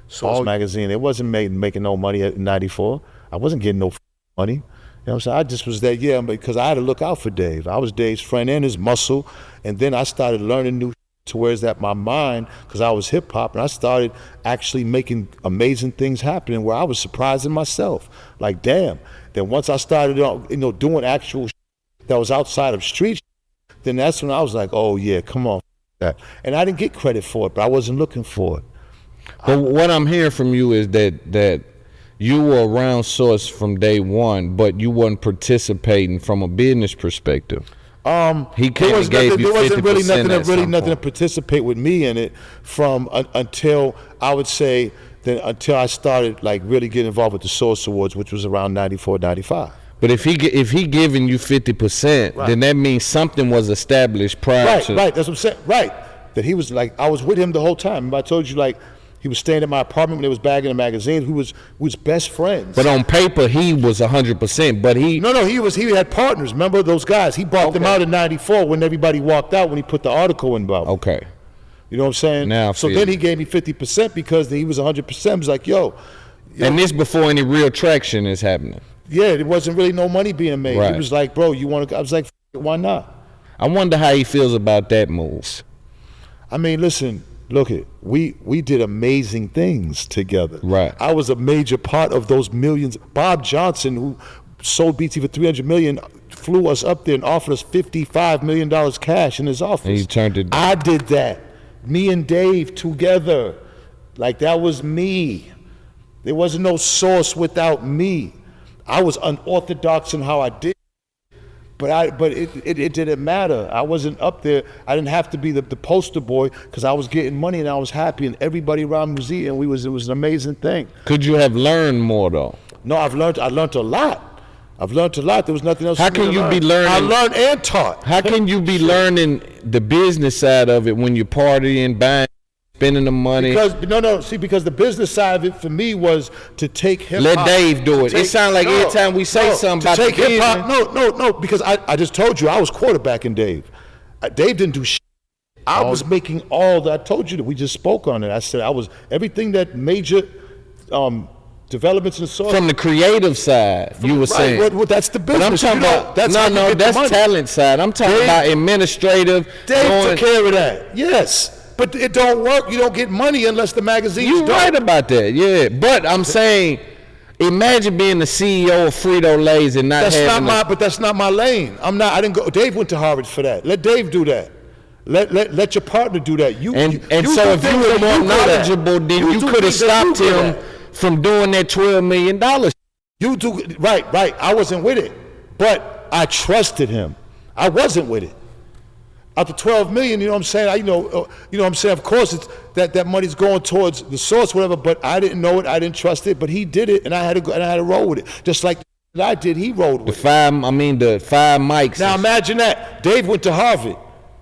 Source Magazine, it wasn't making no money in 94. I wasn't getting no money. You know what I'm saying? I just was there, yeah, because I had to look out for Dave. I was Dave's friend and his muscle. And then I started learning new to where's that my mind, because I was hip hop, and I started actually making amazing things happening where I was surprising myself. Like, damn. Then once I started, doing actual that was outside of street, then that's when I was like, oh yeah, come on, that. And I didn't get credit for it, but I wasn't looking for it. But what I'm hearing from you is that you were around Source from day one, but you wasn't participating from a business perspective. He came and gave you 50% wasn't really nothing to participate with me in it from until I would say until I started like really getting involved with the Source Awards, which was around 94, 95. But if he giving you 50%, right, then that means something was established prior to. Right, that's what I'm saying. Right, that he was like, I was with him the whole time. Remember I told you, like, he was staying at my apartment when they was bagging the magazines. We was best friends. But on paper, he was 100%. But he he had partners. Remember those guys? He bought them out in '94 when everybody walked out when he put the article in about. Okay. You know what I'm saying? Now, so then he gave me 50% because he was 100%. He was like, yo. And this before any real traction is happening. Yeah, there wasn't really no money being made. Right. He was like, bro, you want to? I was like, why not? I wonder how he feels about that move. I mean, listen. Look, we did amazing things together. Right. I was a major part of those millions. Bob Johnson, who sold BT for $300 million, flew us up there and offered us $55 million cash in his office. And he turned it down. I did that. Me and Dave together. Like, that was me. There wasn't no Source without me. I was unorthodox in how I did. But it didn't matter. I wasn't up there. I didn't have to be the poster boy because I was getting money and I was happy and everybody around me was eating. It was an amazing thing. Could you have learned more though? No, I learned a lot. I've learned a lot. There was nothing else. How can you be learning? I learned and taught. How can you be learning the business side of it when you're partying, buying, spending the money? Because the business side of it for me was to take hip hop. Let Dave do it. It sounds like every time we say something about take the hip hop. No, because I just told you I was quarterbacking Dave. Dave didn't do shit. I was making all that. I told you that we just spoke on it. I said I was everything that major developments in the Source. From the creative side, you were saying. Well, that's the business. But I'm talking about that's talent side. I'm talking about administrative. Dave took care of that. Yes. But it don't work. You don't get money unless the magazine's You're right about that, yeah. But I'm saying, imagine being the CEO of Frito-Lay's and not having But that's not my lane. I didn't go. Dave went to Harvard for that. Let Dave do that. Let your partner do that. So if you were more knowledgeable, then you could have stopped him from doing that $12 million. You do right. I wasn't with it, but I trusted him. I wasn't with it. Out the 12 million, you know what I'm saying? You know what I'm saying? Of course, it's that money's going towards the Source, whatever. But I didn't know it. I didn't trust it. But he did it, and I had to go, and I had to roll with it. Just like I did, he rolled with it. The five mics. Now imagine that Dave went to Harvard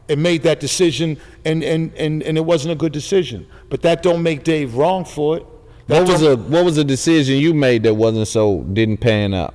and made that decision, and it wasn't a good decision. But that don't make Dave wrong for it. What was a decision you made that didn't pan out?